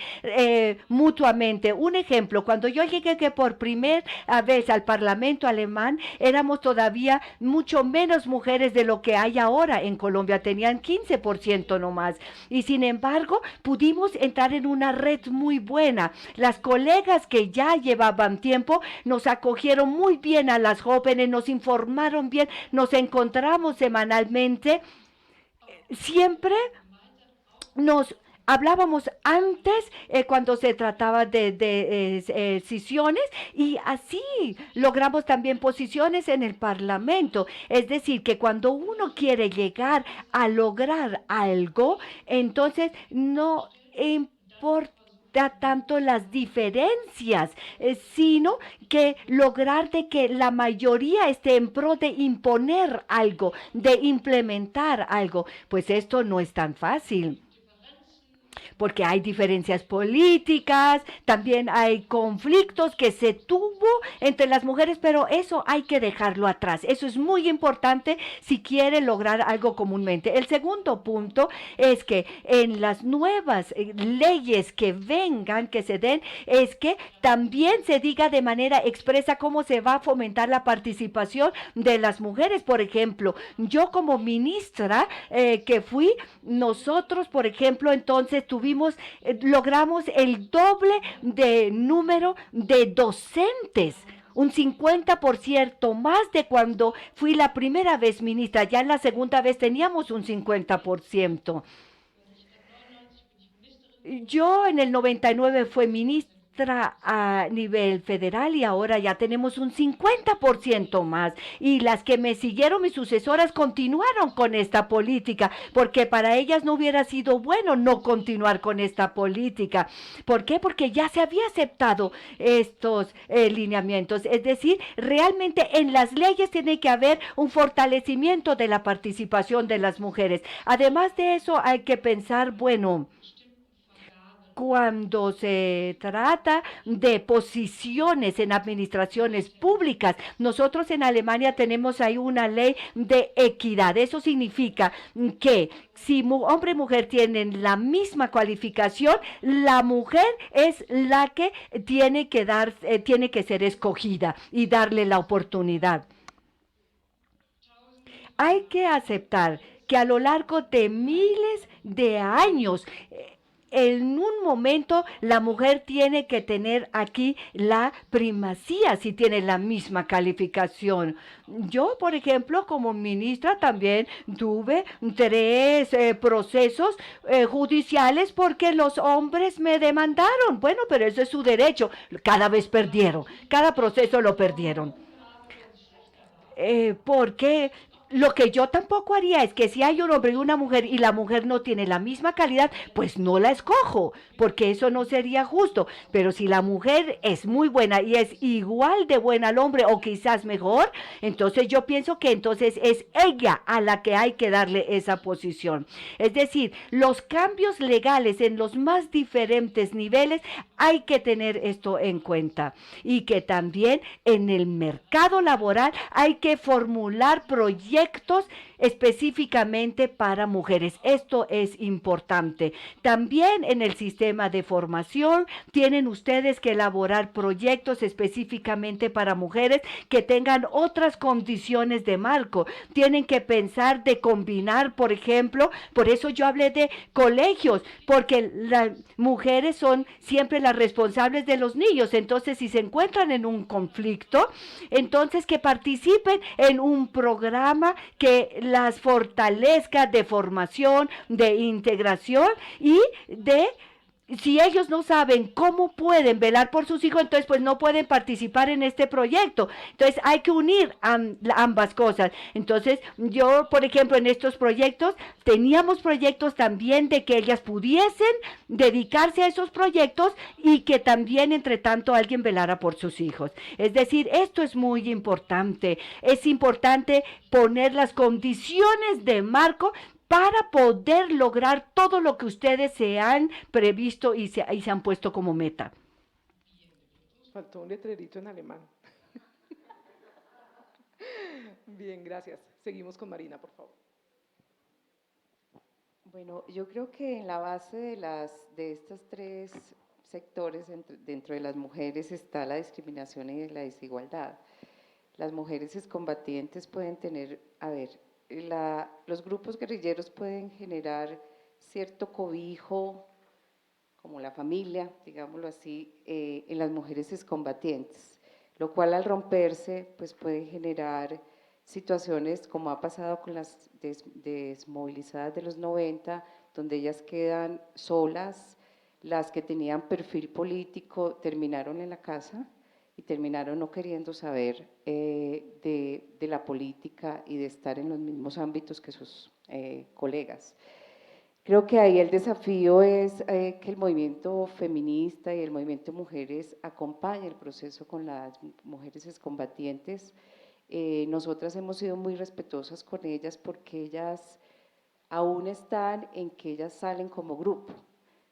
mutuamente. Un ejemplo, cuando yo llegué que por primera vez al Parlamento alemán, éramos todavía mucho menos mujeres de lo que hay ahora en Colombia. Tenían 15% nomás. Y sin embargo, pudimos entrar en una red muy buena. Las colegas que ya llevaban tiempo nos acogieron muy bien a las jóvenes, nos informaron bien, nos encontramos semanalmente. Siempre nos hablábamos antes cuando se trataba de decisiones y así logramos también posiciones en el Parlamento. Es decir, que cuando uno quiere llegar a lograr algo, entonces no importa tanto las diferencias, sino que lograr de que la mayoría esté en pro de imponer algo, de implementar algo. Pues esto no es tan fácil, porque hay diferencias políticas, también hay conflictos que se tuvo entre las mujeres, pero eso hay que dejarlo atrás. Eso es muy importante si quiere lograr algo comúnmente. El segundo punto es que en las nuevas leyes que vengan, que se den, es que también se diga de manera expresa cómo se va a fomentar la participación de las mujeres. Por ejemplo, yo como ministra que fui, nosotros, por ejemplo, entonces logramos el doble de número de docentes, un 50% más de cuando fui la primera vez ministra. Ya en la segunda vez teníamos un 50%. Yo en el 99 fui ministra a nivel federal y ahora ya tenemos un 50% más. Y las que me siguieron, mis sucesoras, continuaron con esta política, porque para ellas no hubiera sido bueno no continuar con esta política. ¿Por qué? Porque ya se había aceptado estos lineamientos. Es decir, realmente en las leyes tiene que haber un fortalecimiento de la participación de las mujeres. Además de eso, hay que pensar, bueno, cuando se trata de posiciones en administraciones públicas, nosotros en Alemania tenemos ahí una ley de equidad. Eso significa que si hombre y mujer tienen la misma cualificación, la mujer es la que tiene que ser escogida y darle la oportunidad. Hay que aceptar que a lo largo de miles de años, en un momento la mujer tiene que tener aquí la primacía si tiene la misma calificación. Yo, por ejemplo, como ministra también tuve 3 procesos judiciales porque los hombres me demandaron. Bueno, pero ese es su derecho. Cada vez perdieron, cada proceso lo perdieron. Porque lo que yo tampoco haría es que si hay un hombre y una mujer y la mujer no tiene la misma calidad, pues no la escojo, porque eso no sería justo. Pero si la mujer es muy buena y es igual de buena al hombre o quizás mejor, entonces yo pienso que entonces es ella a la que hay que darle esa posición. Es decir, los cambios legales en los más diferentes niveles hay que tener esto en cuenta. Y que también en el mercado laboral hay que formular proyectos específicamente para mujeres. Esto es importante. También en el sistema de formación tienen ustedes que elaborar proyectos específicamente para mujeres que tengan otras condiciones de marco. Tienen que pensar de combinar, por ejemplo, por eso yo hablé de colegios, porque las mujeres son siempre las responsables de los niños. Entonces, si se encuentran en un conflicto, entonces que participen en un programa que las fortalezca de formación, de integración y de si ellos no saben cómo pueden velar por sus hijos, entonces pues no pueden participar en este proyecto. Entonces hay que unir ambas cosas. Entonces yo, por ejemplo, en estos proyectos, teníamos proyectos también de que ellas pudiesen dedicarse a esos proyectos y que también, entre tanto, alguien velara por sus hijos. Es decir, esto es muy importante. Es importante poner las condiciones de marco para poder lograr todo lo que ustedes se han previsto y se han puesto como meta. Faltó un letrerito en alemán. Bien, gracias. Seguimos con Marina, por favor. Bueno, yo creo que en la base de estos tres sectores dentro de las mujeres está la discriminación y la desigualdad. Las mujeres excombatientes pueden tener, a ver, los grupos guerrilleros pueden generar cierto cobijo, como la familia, digámoslo así, en las mujeres excombatientes, lo cual al romperse pues puede generar situaciones como ha pasado con las desmovilizadas de los 90, donde ellas quedan solas, las que tenían perfil político terminaron en la casa y terminaron no queriendo saber de la política y de estar en los mismos ámbitos que sus colegas. Creo que ahí el desafío es que el movimiento feminista y el movimiento de mujeres acompañe el proceso con las mujeres excombatientes. Nosotras hemos sido muy respetuosas con ellas porque ellas aún están en que ellas salen como grupo,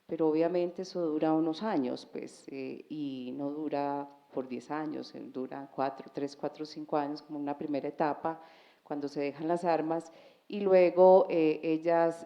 pero obviamente eso dura unos años, pues, y no dura por 10 años, dura 3, 4, 5 años como una primera etapa, cuando se dejan las armas, y luego ellas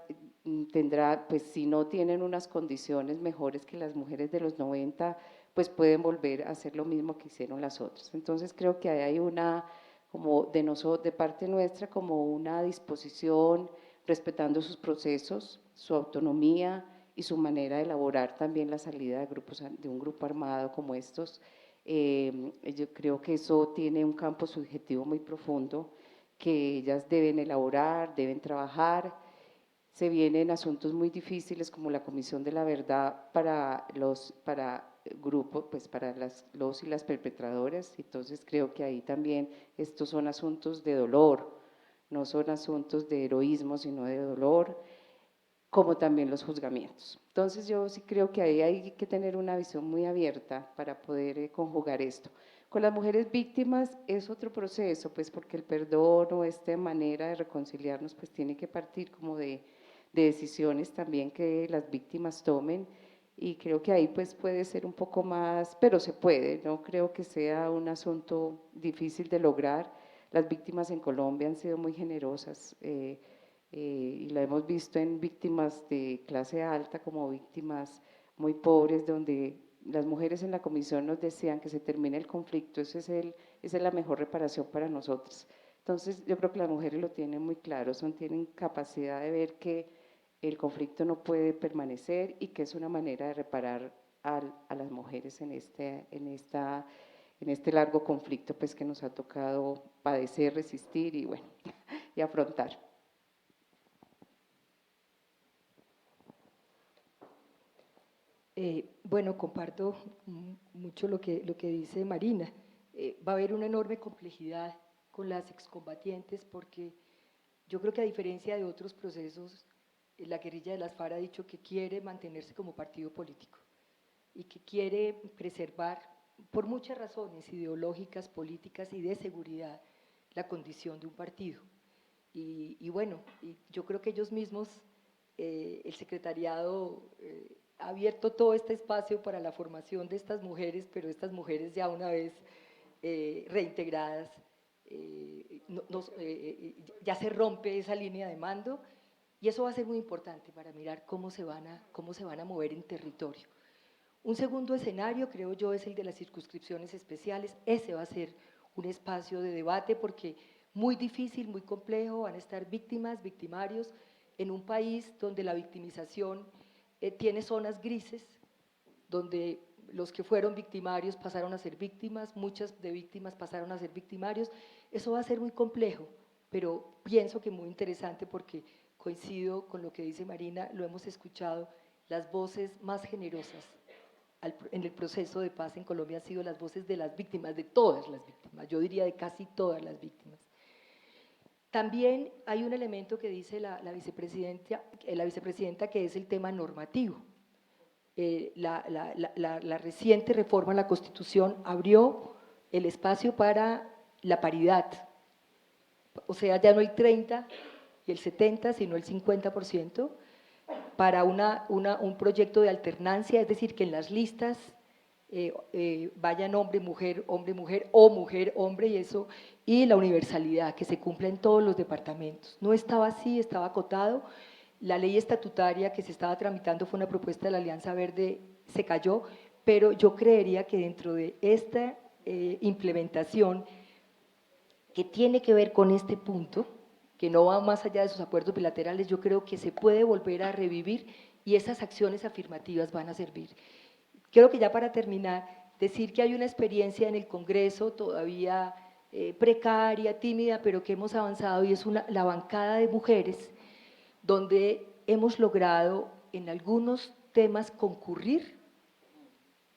tendrán, pues si no tienen unas condiciones mejores que las mujeres de los 90, pues pueden volver a hacer lo mismo que hicieron las otras. Entonces creo que hay una, como de parte nuestra, como una disposición, respetando sus procesos, su autonomía y su manera de elaborar también la salida de un grupo armado como estos. Yo creo que eso tiene un campo subjetivo muy profundo que ellas deben elaborar, deben trabajar. Se vienen asuntos muy difíciles como la Comisión de la Verdad para grupos, pues para los y las perpetradoras, entonces creo que ahí también estos son asuntos de dolor, no son asuntos de heroísmo, sino de dolor, como también los juzgamientos. Entonces yo sí creo que ahí hay que tener una visión muy abierta para poder conjugar esto. Con las mujeres víctimas es otro proceso, pues porque el perdón o esta manera de reconciliarnos pues tiene que partir como de decisiones también que las víctimas tomen, y creo que ahí pues puede ser un poco más, pero se puede, no creo que sea un asunto difícil de lograr. Las víctimas en Colombia han sido muy generosas y la hemos visto en víctimas de clase alta como víctimas muy pobres, donde las mujeres en la comisión nos decían que se termine el conflicto, esa es la mejor reparación para nosotros. Entonces yo creo que las mujeres lo tienen muy claro, tienen capacidad de ver que el conflicto no puede permanecer y que es una manera de reparar a las mujeres en este largo conflicto pues que nos ha tocado padecer, resistir y bueno, y afrontar. Bueno, comparto mucho lo que dice Marina. Va a haber una enorme complejidad con las excombatientes porque yo creo que a diferencia de otros procesos, la guerrilla de las FARC ha dicho que quiere mantenerse como partido político y que quiere preservar, por muchas razones ideológicas, políticas y de seguridad, la condición de un partido. Y bueno, yo creo que ellos mismos, el secretariado ha abierto todo este espacio para la formación de estas mujeres, pero estas mujeres ya una vez reintegradas, ya se rompe esa línea de mando, y eso va a ser muy importante para mirar cómo se van a mover en territorio. Un segundo escenario, creo yo, es el de las circunscripciones especiales. Ese va a ser un espacio de debate porque muy difícil, muy complejo, van a estar víctimas, victimarios, en un país donde la victimización tiene zonas grises, donde los que fueron victimarios pasaron a ser víctimas, muchas de víctimas pasaron a ser victimarios. Eso va a ser muy complejo, pero pienso que muy interesante porque coincido con lo que dice Marina, lo hemos escuchado, las voces más generosas en el proceso de paz en Colombia han sido las voces de las víctimas, de todas las víctimas, yo diría de casi todas las víctimas. También hay un elemento que dice la vicepresidenta que es el tema normativo. La reciente reforma a la Constitución abrió el espacio para la paridad, o sea, ya no el 30 y el 70, sino el 50%, para un proyecto de alternancia, es decir, que en las listas vayan hombre, mujer, o mujer, hombre, y la universalidad, que se cumpla en todos los departamentos. No estaba así, estaba acotado. La ley estatutaria que se estaba tramitando fue una propuesta de la Alianza Verde, se cayó, pero yo creería que dentro de esta implementación que tiene que ver con este punto, que no va más allá de sus acuerdos bilaterales, yo creo que se puede volver a revivir y esas acciones afirmativas van a servir. Creo que ya para terminar, decir que hay una experiencia en el Congreso todavía precaria, tímida, pero que hemos avanzado y es la bancada de mujeres, donde hemos logrado en algunos temas concurrir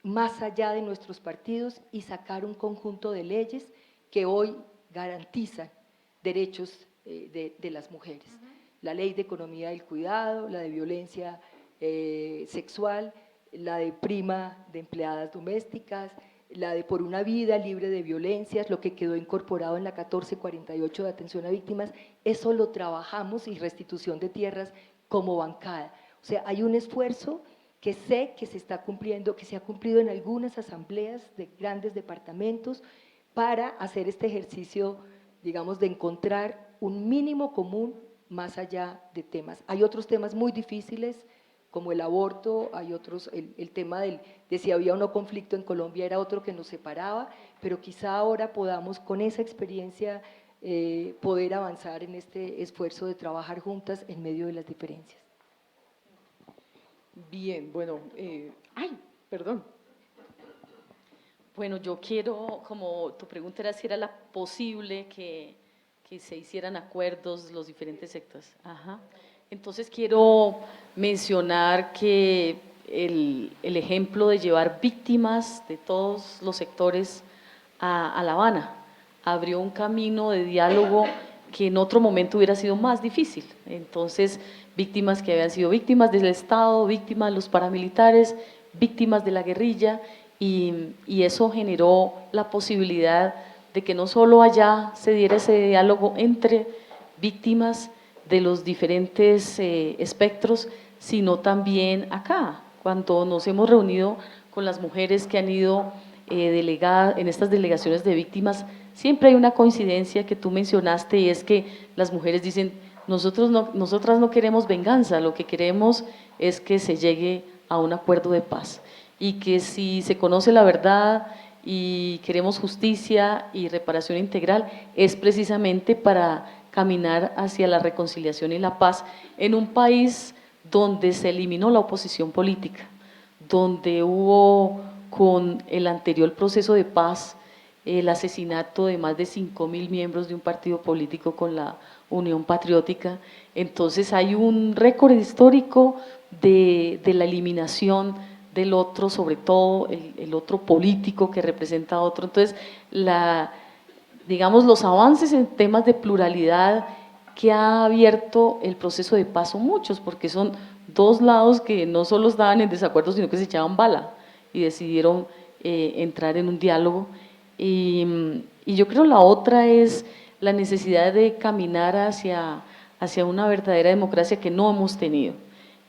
más allá de nuestros partidos y sacar un conjunto de leyes que hoy garantizan derechos de las mujeres. La ley de economía del cuidado, la de violencia sexual, la de prima de empleadas domésticas, la de por una vida libre de violencias, lo que quedó incorporado en la 1448 de atención a víctimas, eso lo trabajamos y restitución de tierras como bancada. O sea, hay un esfuerzo que sé que se está cumpliendo, que se ha cumplido en algunas asambleas de grandes departamentos para hacer este ejercicio, digamos, de encontrar un mínimo común más allá de temas. Hay otros temas muy difíciles, como el aborto, hay otros, el tema de si había o no conflicto en Colombia era otro que nos separaba, pero quizá ahora podamos con esa experiencia poder avanzar en este esfuerzo de trabajar juntas en medio de las diferencias. Bien, bueno, perdón. Bueno, yo quiero, como tu pregunta era si era posible que se hicieran acuerdos los diferentes sectores. Ajá. Entonces quiero mencionar que el ejemplo de llevar víctimas de todos los sectores a La Habana abrió un camino de diálogo que en otro momento hubiera sido más difícil. Entonces, víctimas que habían sido víctimas del Estado, víctimas de los paramilitares, víctimas de la guerrilla, y eso generó la posibilidad de que no solo allá se diera ese diálogo entre víctimas de los diferentes espectros, sino también acá, cuando nos hemos reunido con las mujeres que han ido delegadas en estas delegaciones de víctimas, siempre hay una coincidencia que tú mencionaste y es que las mujeres dicen, nosotras no queremos venganza, lo que queremos es que se llegue a un acuerdo de paz y que si se conoce la verdad y queremos justicia y reparación integral es precisamente para caminar hacia la reconciliación y la paz en un país donde se eliminó la oposición política, donde hubo con el anterior proceso de paz el asesinato de más de 5.000 miembros de un partido político con la Unión Patriótica. Entonces hay un récord histórico de la eliminación del otro, sobre todo el otro político que representa a otro. Entonces, digamos, los avances en temas de pluralidad que ha abierto el proceso de paz son muchos, porque son dos lados que no solo estaban en desacuerdo, sino que se echaban bala y decidieron entrar en un diálogo. Y yo creo la otra es la necesidad de caminar hacia una verdadera democracia que no hemos tenido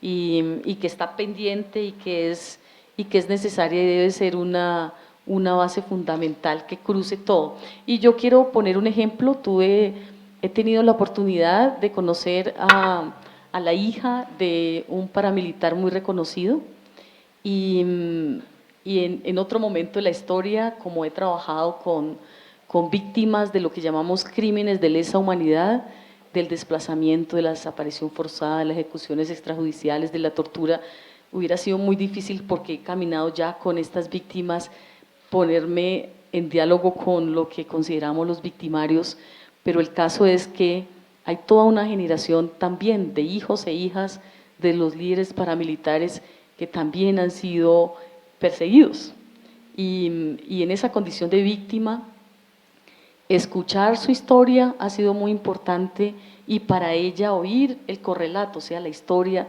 y que está pendiente y que es necesaria y debe ser una una base fundamental que cruce todo. Y yo quiero poner un ejemplo, he tenido la oportunidad de conocer a la hija de un paramilitar muy reconocido y en otro momento de la historia, como he trabajado con víctimas de lo que llamamos crímenes de lesa humanidad, del desplazamiento, de la desaparición forzada, de las ejecuciones extrajudiciales, de la tortura, hubiera sido muy difícil porque he caminado ya con estas víctimas, ponerme en diálogo con lo que consideramos los victimarios, pero el caso es que hay toda una generación también de hijos e hijas de los líderes paramilitares que también han sido perseguidos. Y en esa condición de víctima, escuchar su historia ha sido muy importante y para ella oír el correlato, o sea, la historia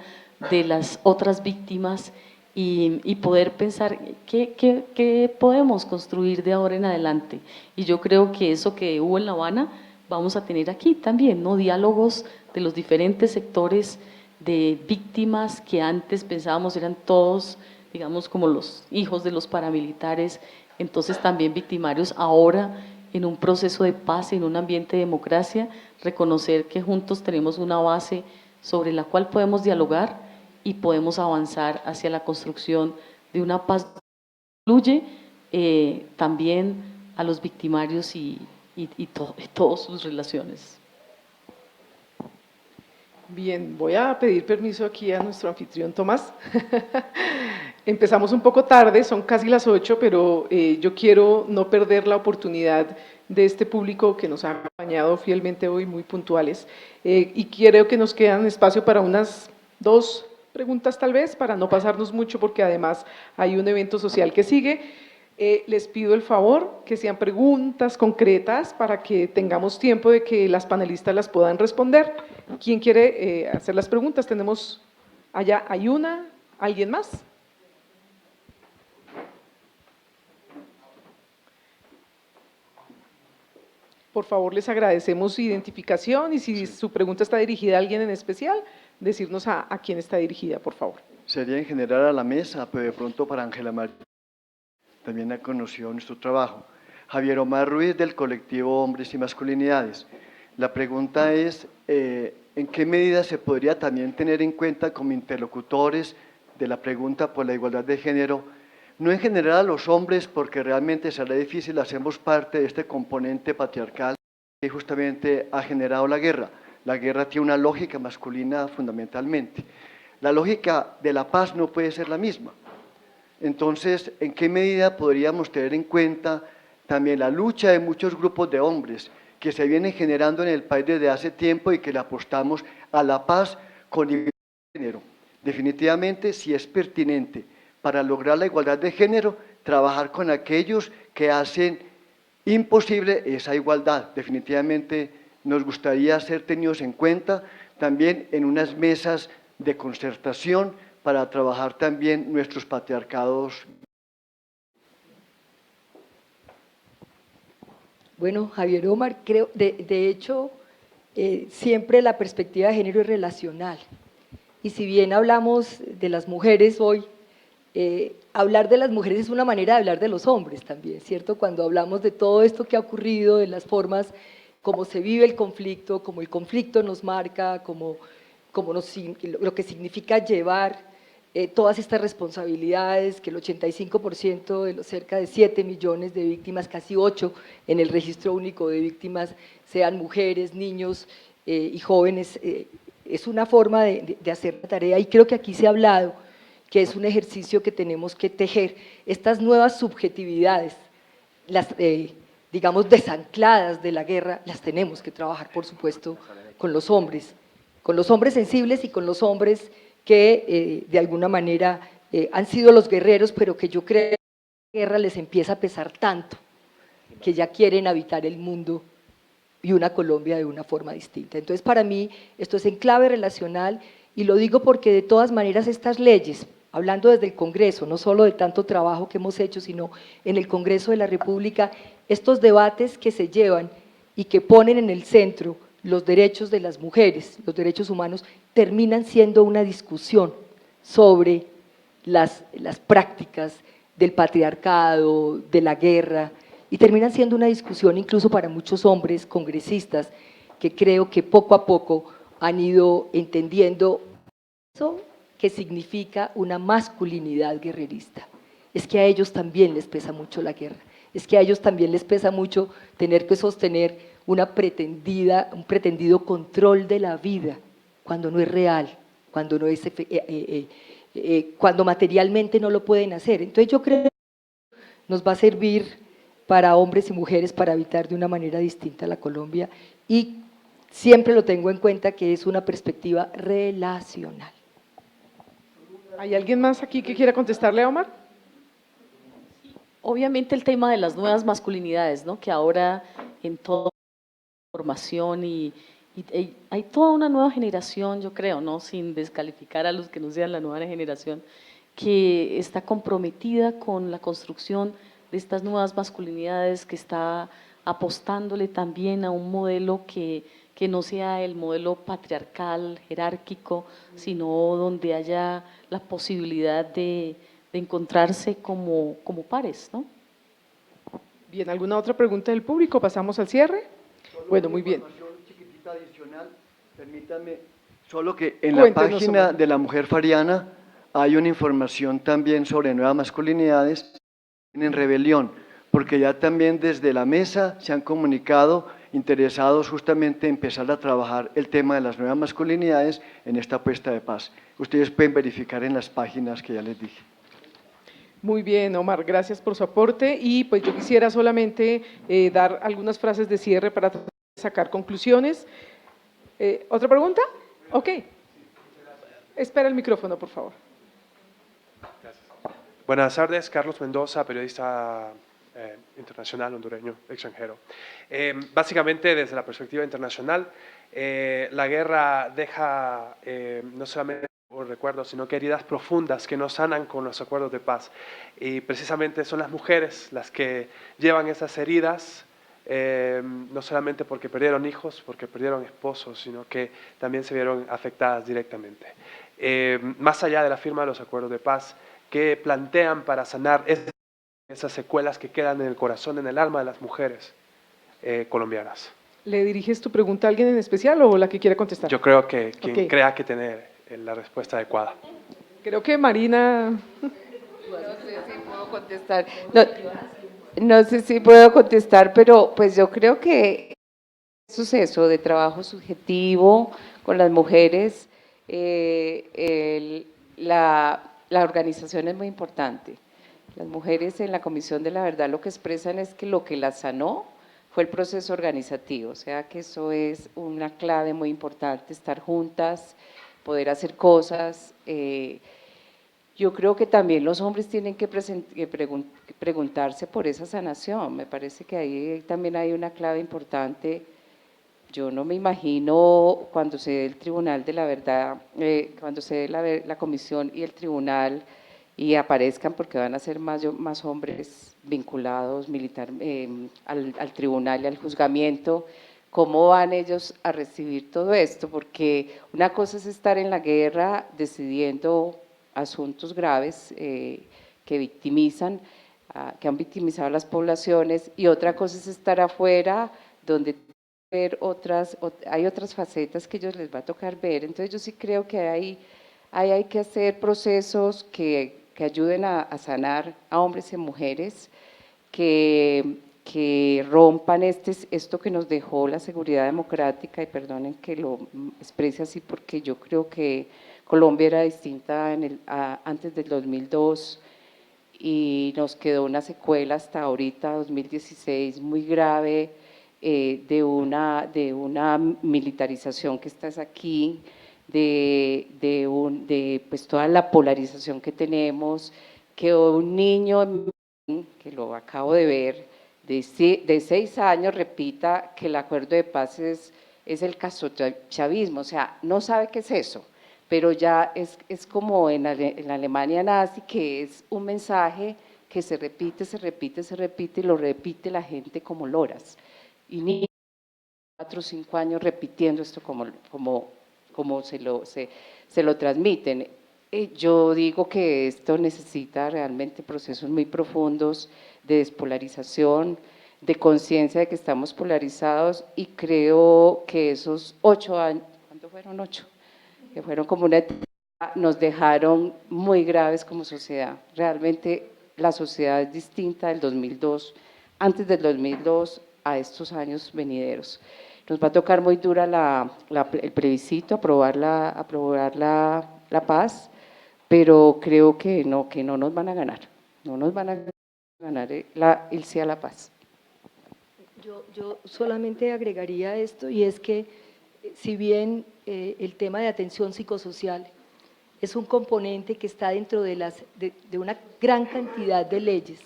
de las otras víctimas y poder pensar qué podemos construir de ahora en adelante. Y yo creo que eso que hubo en La Habana, vamos a tener aquí también, ¿no? Diálogos de los diferentes sectores de víctimas que antes pensábamos eran todos, digamos, como los hijos de los paramilitares, entonces también victimarios ahora en un proceso de paz, en un ambiente de democracia, reconocer que juntos tenemos una base sobre la cual podemos dialogar y podemos avanzar hacia la construcción de una paz que incluye también a los victimarios y todas sus relaciones. Bien, voy a pedir permiso aquí a nuestro anfitrión Tomás. Empezamos un poco tarde, son casi las 8, pero yo quiero no perder la oportunidad de este público que nos ha acompañado fielmente hoy, muy puntuales, y creo que nos quedan espacio para unas 2 preguntas tal vez, para no pasarnos mucho, porque además hay un evento social que sigue. Les pido el favor que sean preguntas concretas para que tengamos tiempo de que las panelistas las puedan responder. ¿Quién quiere hacer las preguntas? Tenemos allá, hay una, ¿alguien más? Por favor, les agradecemos su identificación y si su pregunta está dirigida a alguien en especial, decirnos a quién está dirigida, por favor. Sería en general a la mesa, pero de pronto para Ángela María. También ha conocido nuestro trabajo. Javier Omar Ruiz, del colectivo Hombres y Masculinidades. La pregunta es, ¿en qué medida se podría también tener en cuenta como interlocutores de la pregunta por la igualdad de género, no en general a los hombres, porque realmente será difícil, hacemos parte de este componente patriarcal que justamente ha generado la guerra. La guerra tiene una lógica masculina fundamentalmente. La lógica de la paz no puede ser la misma. Entonces, ¿en qué medida podríamos tener en cuenta también la lucha de muchos grupos de hombres que se vienen generando en el país desde hace tiempo y que le apostamos a la paz con igualdad de género? Definitivamente, si es pertinente para lograr la igualdad de género, trabajar con aquellos que hacen imposible esa igualdad. Definitivamente nos gustaría ser tenidos en cuenta también en unas mesas de concertación para trabajar también nuestros patriarcados. Bueno, Javier Omar, creo, de hecho, siempre la perspectiva de género es relacional. Y si bien hablamos de las mujeres hoy, hablar de las mujeres es una manera de hablar de los hombres también, ¿cierto? Cuando hablamos de todo esto que ha ocurrido, de las formas como se vive el conflicto, como el conflicto nos marca, como lo que significa llevar todas estas responsabilidades, que el 85% de los cerca de 7 millones de víctimas, casi 8 en el registro único de víctimas, sean mujeres, niños y jóvenes, es una forma de hacer la tarea y creo que aquí se ha hablado que es un ejercicio que tenemos que tejer, estas nuevas subjetividades, las digamos desancladas de la guerra, las tenemos que trabajar por supuesto con los hombres sensibles y con los hombres que de alguna manera han sido los guerreros, pero que yo creo que la guerra les empieza a pesar tanto, que ya quieren habitar el mundo y una Colombia de una forma distinta. Entonces, para mí, esto es en clave relacional, y lo digo porque de todas maneras estas leyes, hablando desde el Congreso, no solo de tanto trabajo que hemos hecho, sino en el Congreso de la República, estos debates que se llevan y que ponen en el centro los derechos de las mujeres, los derechos humanos, terminan siendo una discusión sobre las prácticas del patriarcado, de la guerra, y termina siendo una discusión incluso para muchos hombres congresistas que creo que poco a poco han ido entendiendo eso que significa una masculinidad guerrerista. Es que a ellos también les pesa mucho la guerra, es que a ellos también les pesa mucho tener que sostener un pretendido control de la vida cuando no es real, cuando, no es, cuando materialmente no lo pueden hacer. Entonces yo creo que nos va a servir para hombres y mujeres para habitar de una manera distinta la Colombia, y siempre lo tengo en cuenta que es una perspectiva relacional. ¿Hay alguien más aquí que quiera contestarle a Omar? Obviamente el tema de las nuevas masculinidades, ¿no? Que ahora en toda formación y hay toda una nueva generación, yo creo, ¿no? Sin descalificar a los que no sean la nueva generación, que está comprometida con la construcción de estas nuevas masculinidades, que está apostándole también a un modelo que no sea el modelo patriarcal, jerárquico, sino donde haya la posibilidad de encontrarse como pares, ¿no? Bien, ¿alguna otra pregunta del público? ¿Pasamos al cierre? Bueno, muy bien. Información chiquitita adicional, permítanme, solo que en Cuéntenos, la página Omar. de la Mujer Fariana hay una información también sobre nuevas masculinidades en rebelión, porque ya también desde la mesa se han comunicado interesados justamente en empezar a trabajar el tema de las nuevas masculinidades en esta apuesta de paz. Ustedes pueden verificar en las páginas que ya les dije. Muy bien, Omar, gracias por su aporte, y pues yo quisiera solamente dar algunas frases de cierre para sacar conclusiones. ¿Otra pregunta? Ok. Espera el micrófono, por favor. Buenas tardes, Carlos Mendoza, periodista internacional hondureño, extranjero. Básicamente, desde la perspectiva internacional, la guerra deja no solamente recuerdos, sino que heridas profundas que no sanan con los acuerdos de paz. Y precisamente son las mujeres las que llevan esas heridas, no solamente porque perdieron hijos, porque perdieron esposos, sino que también se vieron afectadas directamente. Más allá de la firma de los acuerdos de paz, ¿qué plantean para sanar esas secuelas que quedan en el corazón, en el alma de las mujeres colombianas? ¿Le diriges tu pregunta a alguien en especial o la que quiera contestar? Yo creo que quien Ok. crea que tiene la respuesta adecuada. Creo que Marina… No sé si puedo contestar. No sé si puedo contestar, pero pues yo creo que el suceso de trabajo subjetivo con las mujeres, la organización es muy importante. Las mujeres en la Comisión de la Verdad lo que expresan es que lo que las sanó fue el proceso organizativo, o sea que eso es una clave muy importante, estar juntas, poder hacer cosas. Yo creo que también los hombres tienen que preguntarse por esa sanación, me parece que ahí también hay una clave importante. Yo no me imagino cuando se dé el Tribunal de la Verdad, cuando se dé la comisión y el tribunal y aparezcan, porque van a ser más hombres vinculados al tribunal y al juzgamiento, ¿cómo van ellos a recibir todo esto? Porque una cosa es estar en la guerra decidiendo asuntos graves que victimizan, que han victimizado a las poblaciones, y otra cosa es estar afuera donde hay otras facetas que ellos les va a tocar ver. Entonces yo sí creo que hay que hacer procesos que ayuden a sanar a hombres y mujeres, que rompan esto que nos dejó la seguridad democrática, y perdonen que lo exprese así porque yo creo que Colombia era distinta antes del 2002 y nos quedó una secuela hasta ahorita, 2016, muy grave, de una militarización que está aquí, pues toda la polarización que tenemos, que un niño, que lo acabo de ver, de 6 años repita que el acuerdo de paz es el castrochavismo, o sea, no sabe qué es eso, pero ya es como en la Alemania nazi, que es un mensaje que se repite, y lo repite la gente como loras, y niños de 4 o 5 años repitiendo esto como se lo transmiten. Yo digo que esto necesita realmente procesos muy profundos de despolarización, de conciencia de que estamos polarizados, y creo que esos 8 años, ¿cuánto fueron? 8, que fueron como una etapa, nos dejaron muy graves como sociedad. Realmente la sociedad es distinta del 2002, antes del 2002 a estos años venideros. Nos va a tocar muy dura el plebiscito, aprobar la paz, pero creo que no nos van a ganar, no nos van a ganar el sí a la paz. Yo solamente agregaría esto, y es que si bien el tema de atención psicosocial es un componente que está dentro de una gran cantidad de leyes,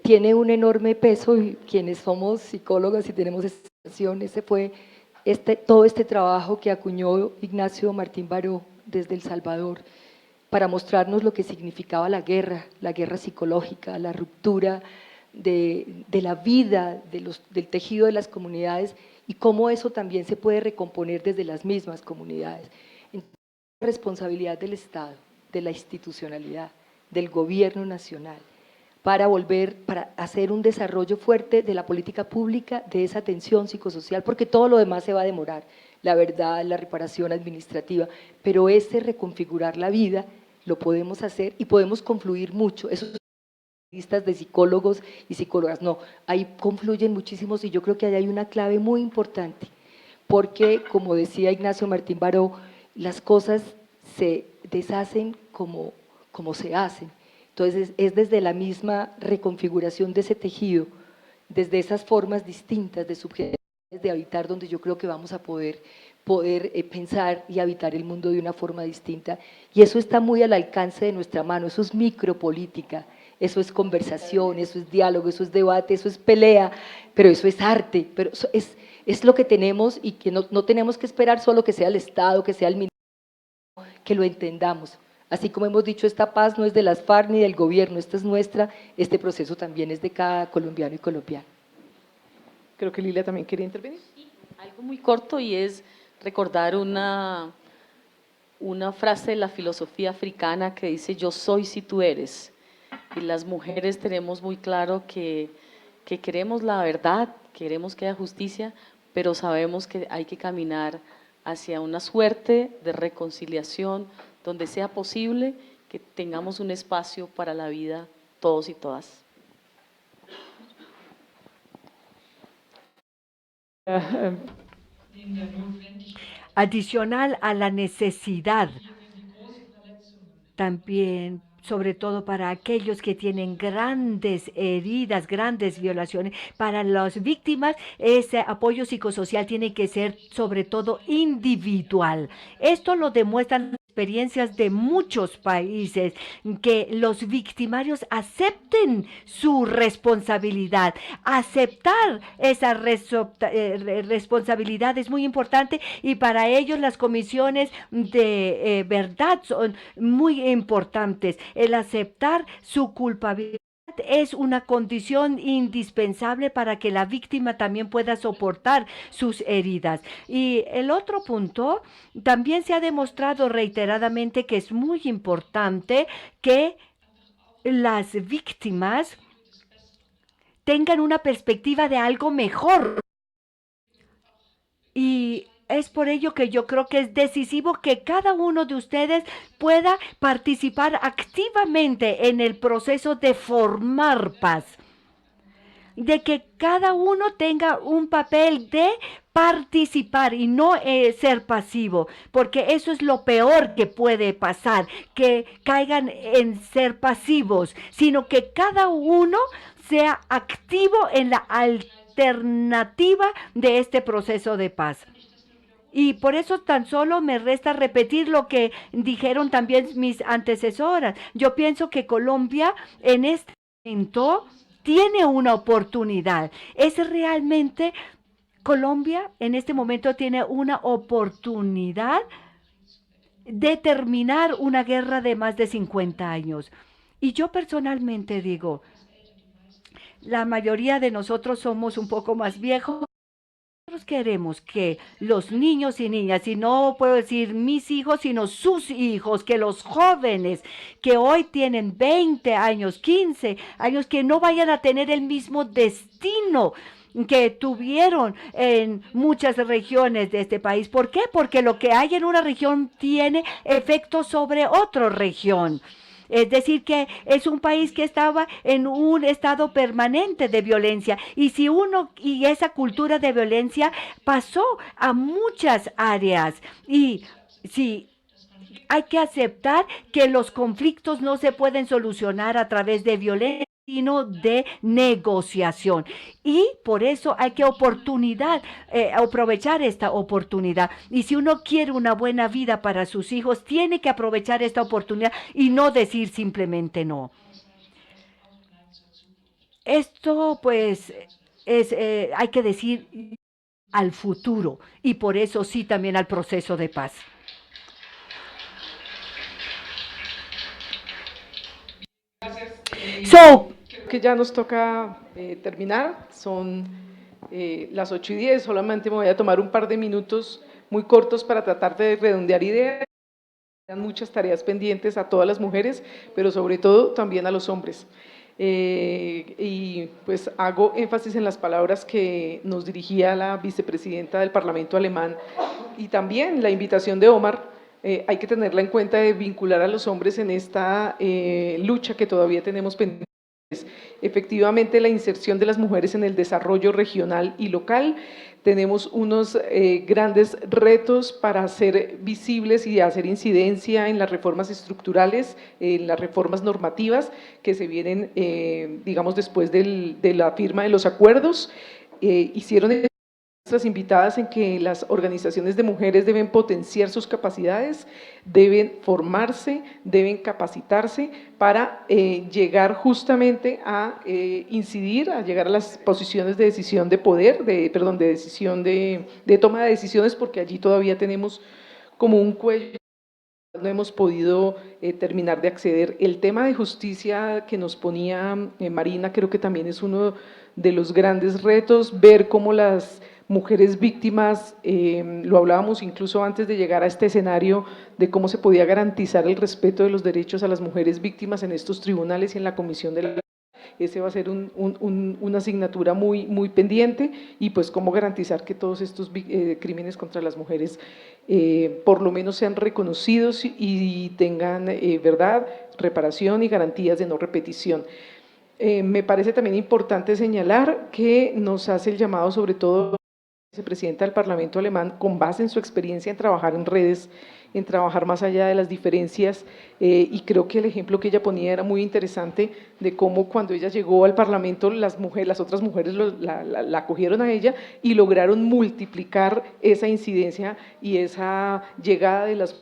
tiene un enorme peso, y quienes somos psicólogas y tenemos esta situación, ese fue todo este trabajo que acuñó Ignacio Martín Baró desde El Salvador, para mostrarnos lo que significaba la guerra psicológica, la ruptura de la vida, del tejido de las comunidades, y cómo eso también se puede recomponer desde las mismas comunidades. Entonces, la responsabilidad del Estado, de la institucionalidad, del gobierno nacional, para hacer un desarrollo fuerte de la política pública, de esa atención psicosocial, porque todo lo demás se va a demorar, la verdad, la reparación administrativa, pero reconfigurar la vida lo podemos hacer, y podemos confluir mucho. Esos listas de psicólogos y psicólogas, no, ahí confluyen muchísimos, y yo creo que ahí hay una clave muy importante, porque como decía Ignacio Martín Baró, las cosas se deshacen como se hacen. Entonces es desde la misma reconfiguración de ese tejido, desde esas formas distintas de subjetividades de habitar, donde yo creo que vamos a poder pensar y habitar el mundo de una forma distinta, y eso está muy al alcance de nuestra mano. Eso es micropolítica, eso es conversación, eso es diálogo, eso es debate, eso es pelea, pero eso es arte, pero eso es lo que tenemos, y que no tenemos que esperar solo que sea el Estado, que sea el ministerio, que lo entendamos. Así como hemos dicho, esta paz no es de las FARC ni del gobierno, esta es nuestra, este proceso también es de cada colombiano y colombiana. Creo que Lilia también quería intervenir. Sí, algo muy corto, y es recordar una frase de la filosofía africana que dice: yo soy si tú eres. Y las mujeres tenemos muy claro que queremos la verdad, queremos que haya justicia, pero sabemos que hay que caminar hacia una suerte de reconciliación, donde sea posible que tengamos un espacio para la vida todos y todas. Adicional a la necesidad, también, sobre todo para aquellos que tienen grandes heridas, grandes violaciones, para las víctimas, ese apoyo psicosocial tiene que ser sobre todo individual. Esto lo demuestran experiencias de muchos países, que los victimarios acepten su responsabilidad. Aceptar esa responsabilidad es muy importante, y para ellos las comisiones de verdad son muy importantes. El aceptar su culpabilidad es una condición indispensable para que la víctima también pueda soportar sus heridas. Y el otro punto, también se ha demostrado reiteradamente que es muy importante que las víctimas tengan una perspectiva de algo mejor. Y es por ello que yo creo que es decisivo que cada uno de ustedes pueda participar activamente en el proceso de formar paz, de que cada uno tenga un papel de participar y no ser pasivo, porque eso es lo peor que puede pasar, que caigan en ser pasivos, sino que cada uno sea activo en la alternativa de este proceso de paz. Y por eso tan solo me resta repetir lo que dijeron también mis antecesoras. Yo pienso que Colombia en este momento tiene una oportunidad. Es realmente, Colombia en este momento tiene una oportunidad de terminar una guerra de más de 50 años. Y yo personalmente digo, la mayoría de nosotros somos un poco más viejos, Nosotros queremos que los niños y niñas, y no puedo decir mis hijos, sino sus hijos, que los jóvenes que hoy tienen 20 años, 15 años, que no vayan a tener el mismo destino que tuvieron en muchas regiones de este país. ¿Por qué? Porque lo que hay en una región tiene efectos sobre otra región. Es decir, que es un país que estaba en un estado permanente de violencia y esa cultura de violencia pasó a muchas áreas y si hay que aceptar que los conflictos no se pueden solucionar a través de violencia, sino de negociación. Y por eso hay que aprovechar esta oportunidad. Y si uno quiere una buena vida para sus hijos, tiene que aprovechar esta oportunidad y no decir simplemente no. Esto, pues, hay que decir al futuro y por eso sí también al proceso de paz. Creo que ya nos toca terminar, son las 8:10, solamente me voy a tomar un par de minutos muy cortos para tratar de redondear ideas. Quedan muchas tareas pendientes a todas las mujeres, pero sobre todo también a los hombres. Y pues hago énfasis en las palabras que nos dirigía la vicepresidenta del Parlamento alemán y también la invitación de Omar. Hay que tenerla en cuenta de vincular a los hombres en esta lucha que todavía tenemos pendiente. Efectivamente, la inserción de las mujeres en el desarrollo regional y local. Tenemos unos grandes retos para hacer visibles y hacer incidencia en las reformas estructurales, en las reformas normativas que se vienen, digamos, después de la firma de los acuerdos. Hicieron nuestras invitadas en que las organizaciones de mujeres deben potenciar sus capacidades, deben formarse, deben capacitarse para llegar justamente a incidir, a llegar a las posiciones de decisión de poder, de toma de decisiones, porque allí todavía tenemos como un cuello, no hemos podido terminar de acceder. El tema de justicia que nos ponía Marina creo que también es uno de los grandes retos, ver cómo las mujeres víctimas, lo hablábamos incluso antes de llegar a este escenario, de cómo se podía garantizar el respeto de los derechos a las mujeres víctimas en estos tribunales y en la Comisión de la... Ese va a ser una asignatura muy pendiente, y pues cómo garantizar que todos estos crímenes contra las mujeres por lo menos sean reconocidos y tengan verdad, reparación y garantías de no repetición. Me parece también importante señalar que nos hace el llamado sobre todo vicepresidenta del Parlamento alemán, con base en su experiencia en trabajar en redes, en trabajar más allá de las diferencias, y creo que el ejemplo que ella ponía era muy interesante de cómo cuando ella llegó al Parlamento las otras mujeres la acogieron a ella y lograron multiplicar esa incidencia y esa llegada de las...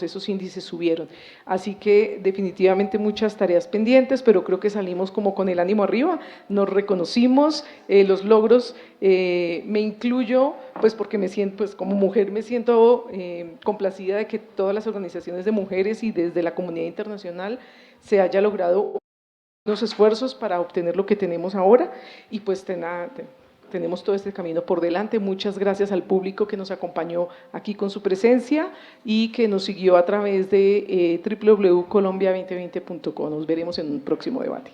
esos índices subieron, así que definitivamente muchas tareas pendientes, pero creo que salimos como con el ánimo arriba, nos reconocimos los logros, me incluyo, pues porque me siento, pues como mujer me siento complacida de que todas las organizaciones de mujeres y desde la comunidad internacional se haya logrado unos esfuerzos para obtener lo que tenemos ahora, y pues tenemos todo este camino por delante. Muchas gracias al público que nos acompañó aquí con su presencia y que nos siguió a través de www.colombia2020.co. Nos veremos en un próximo debate.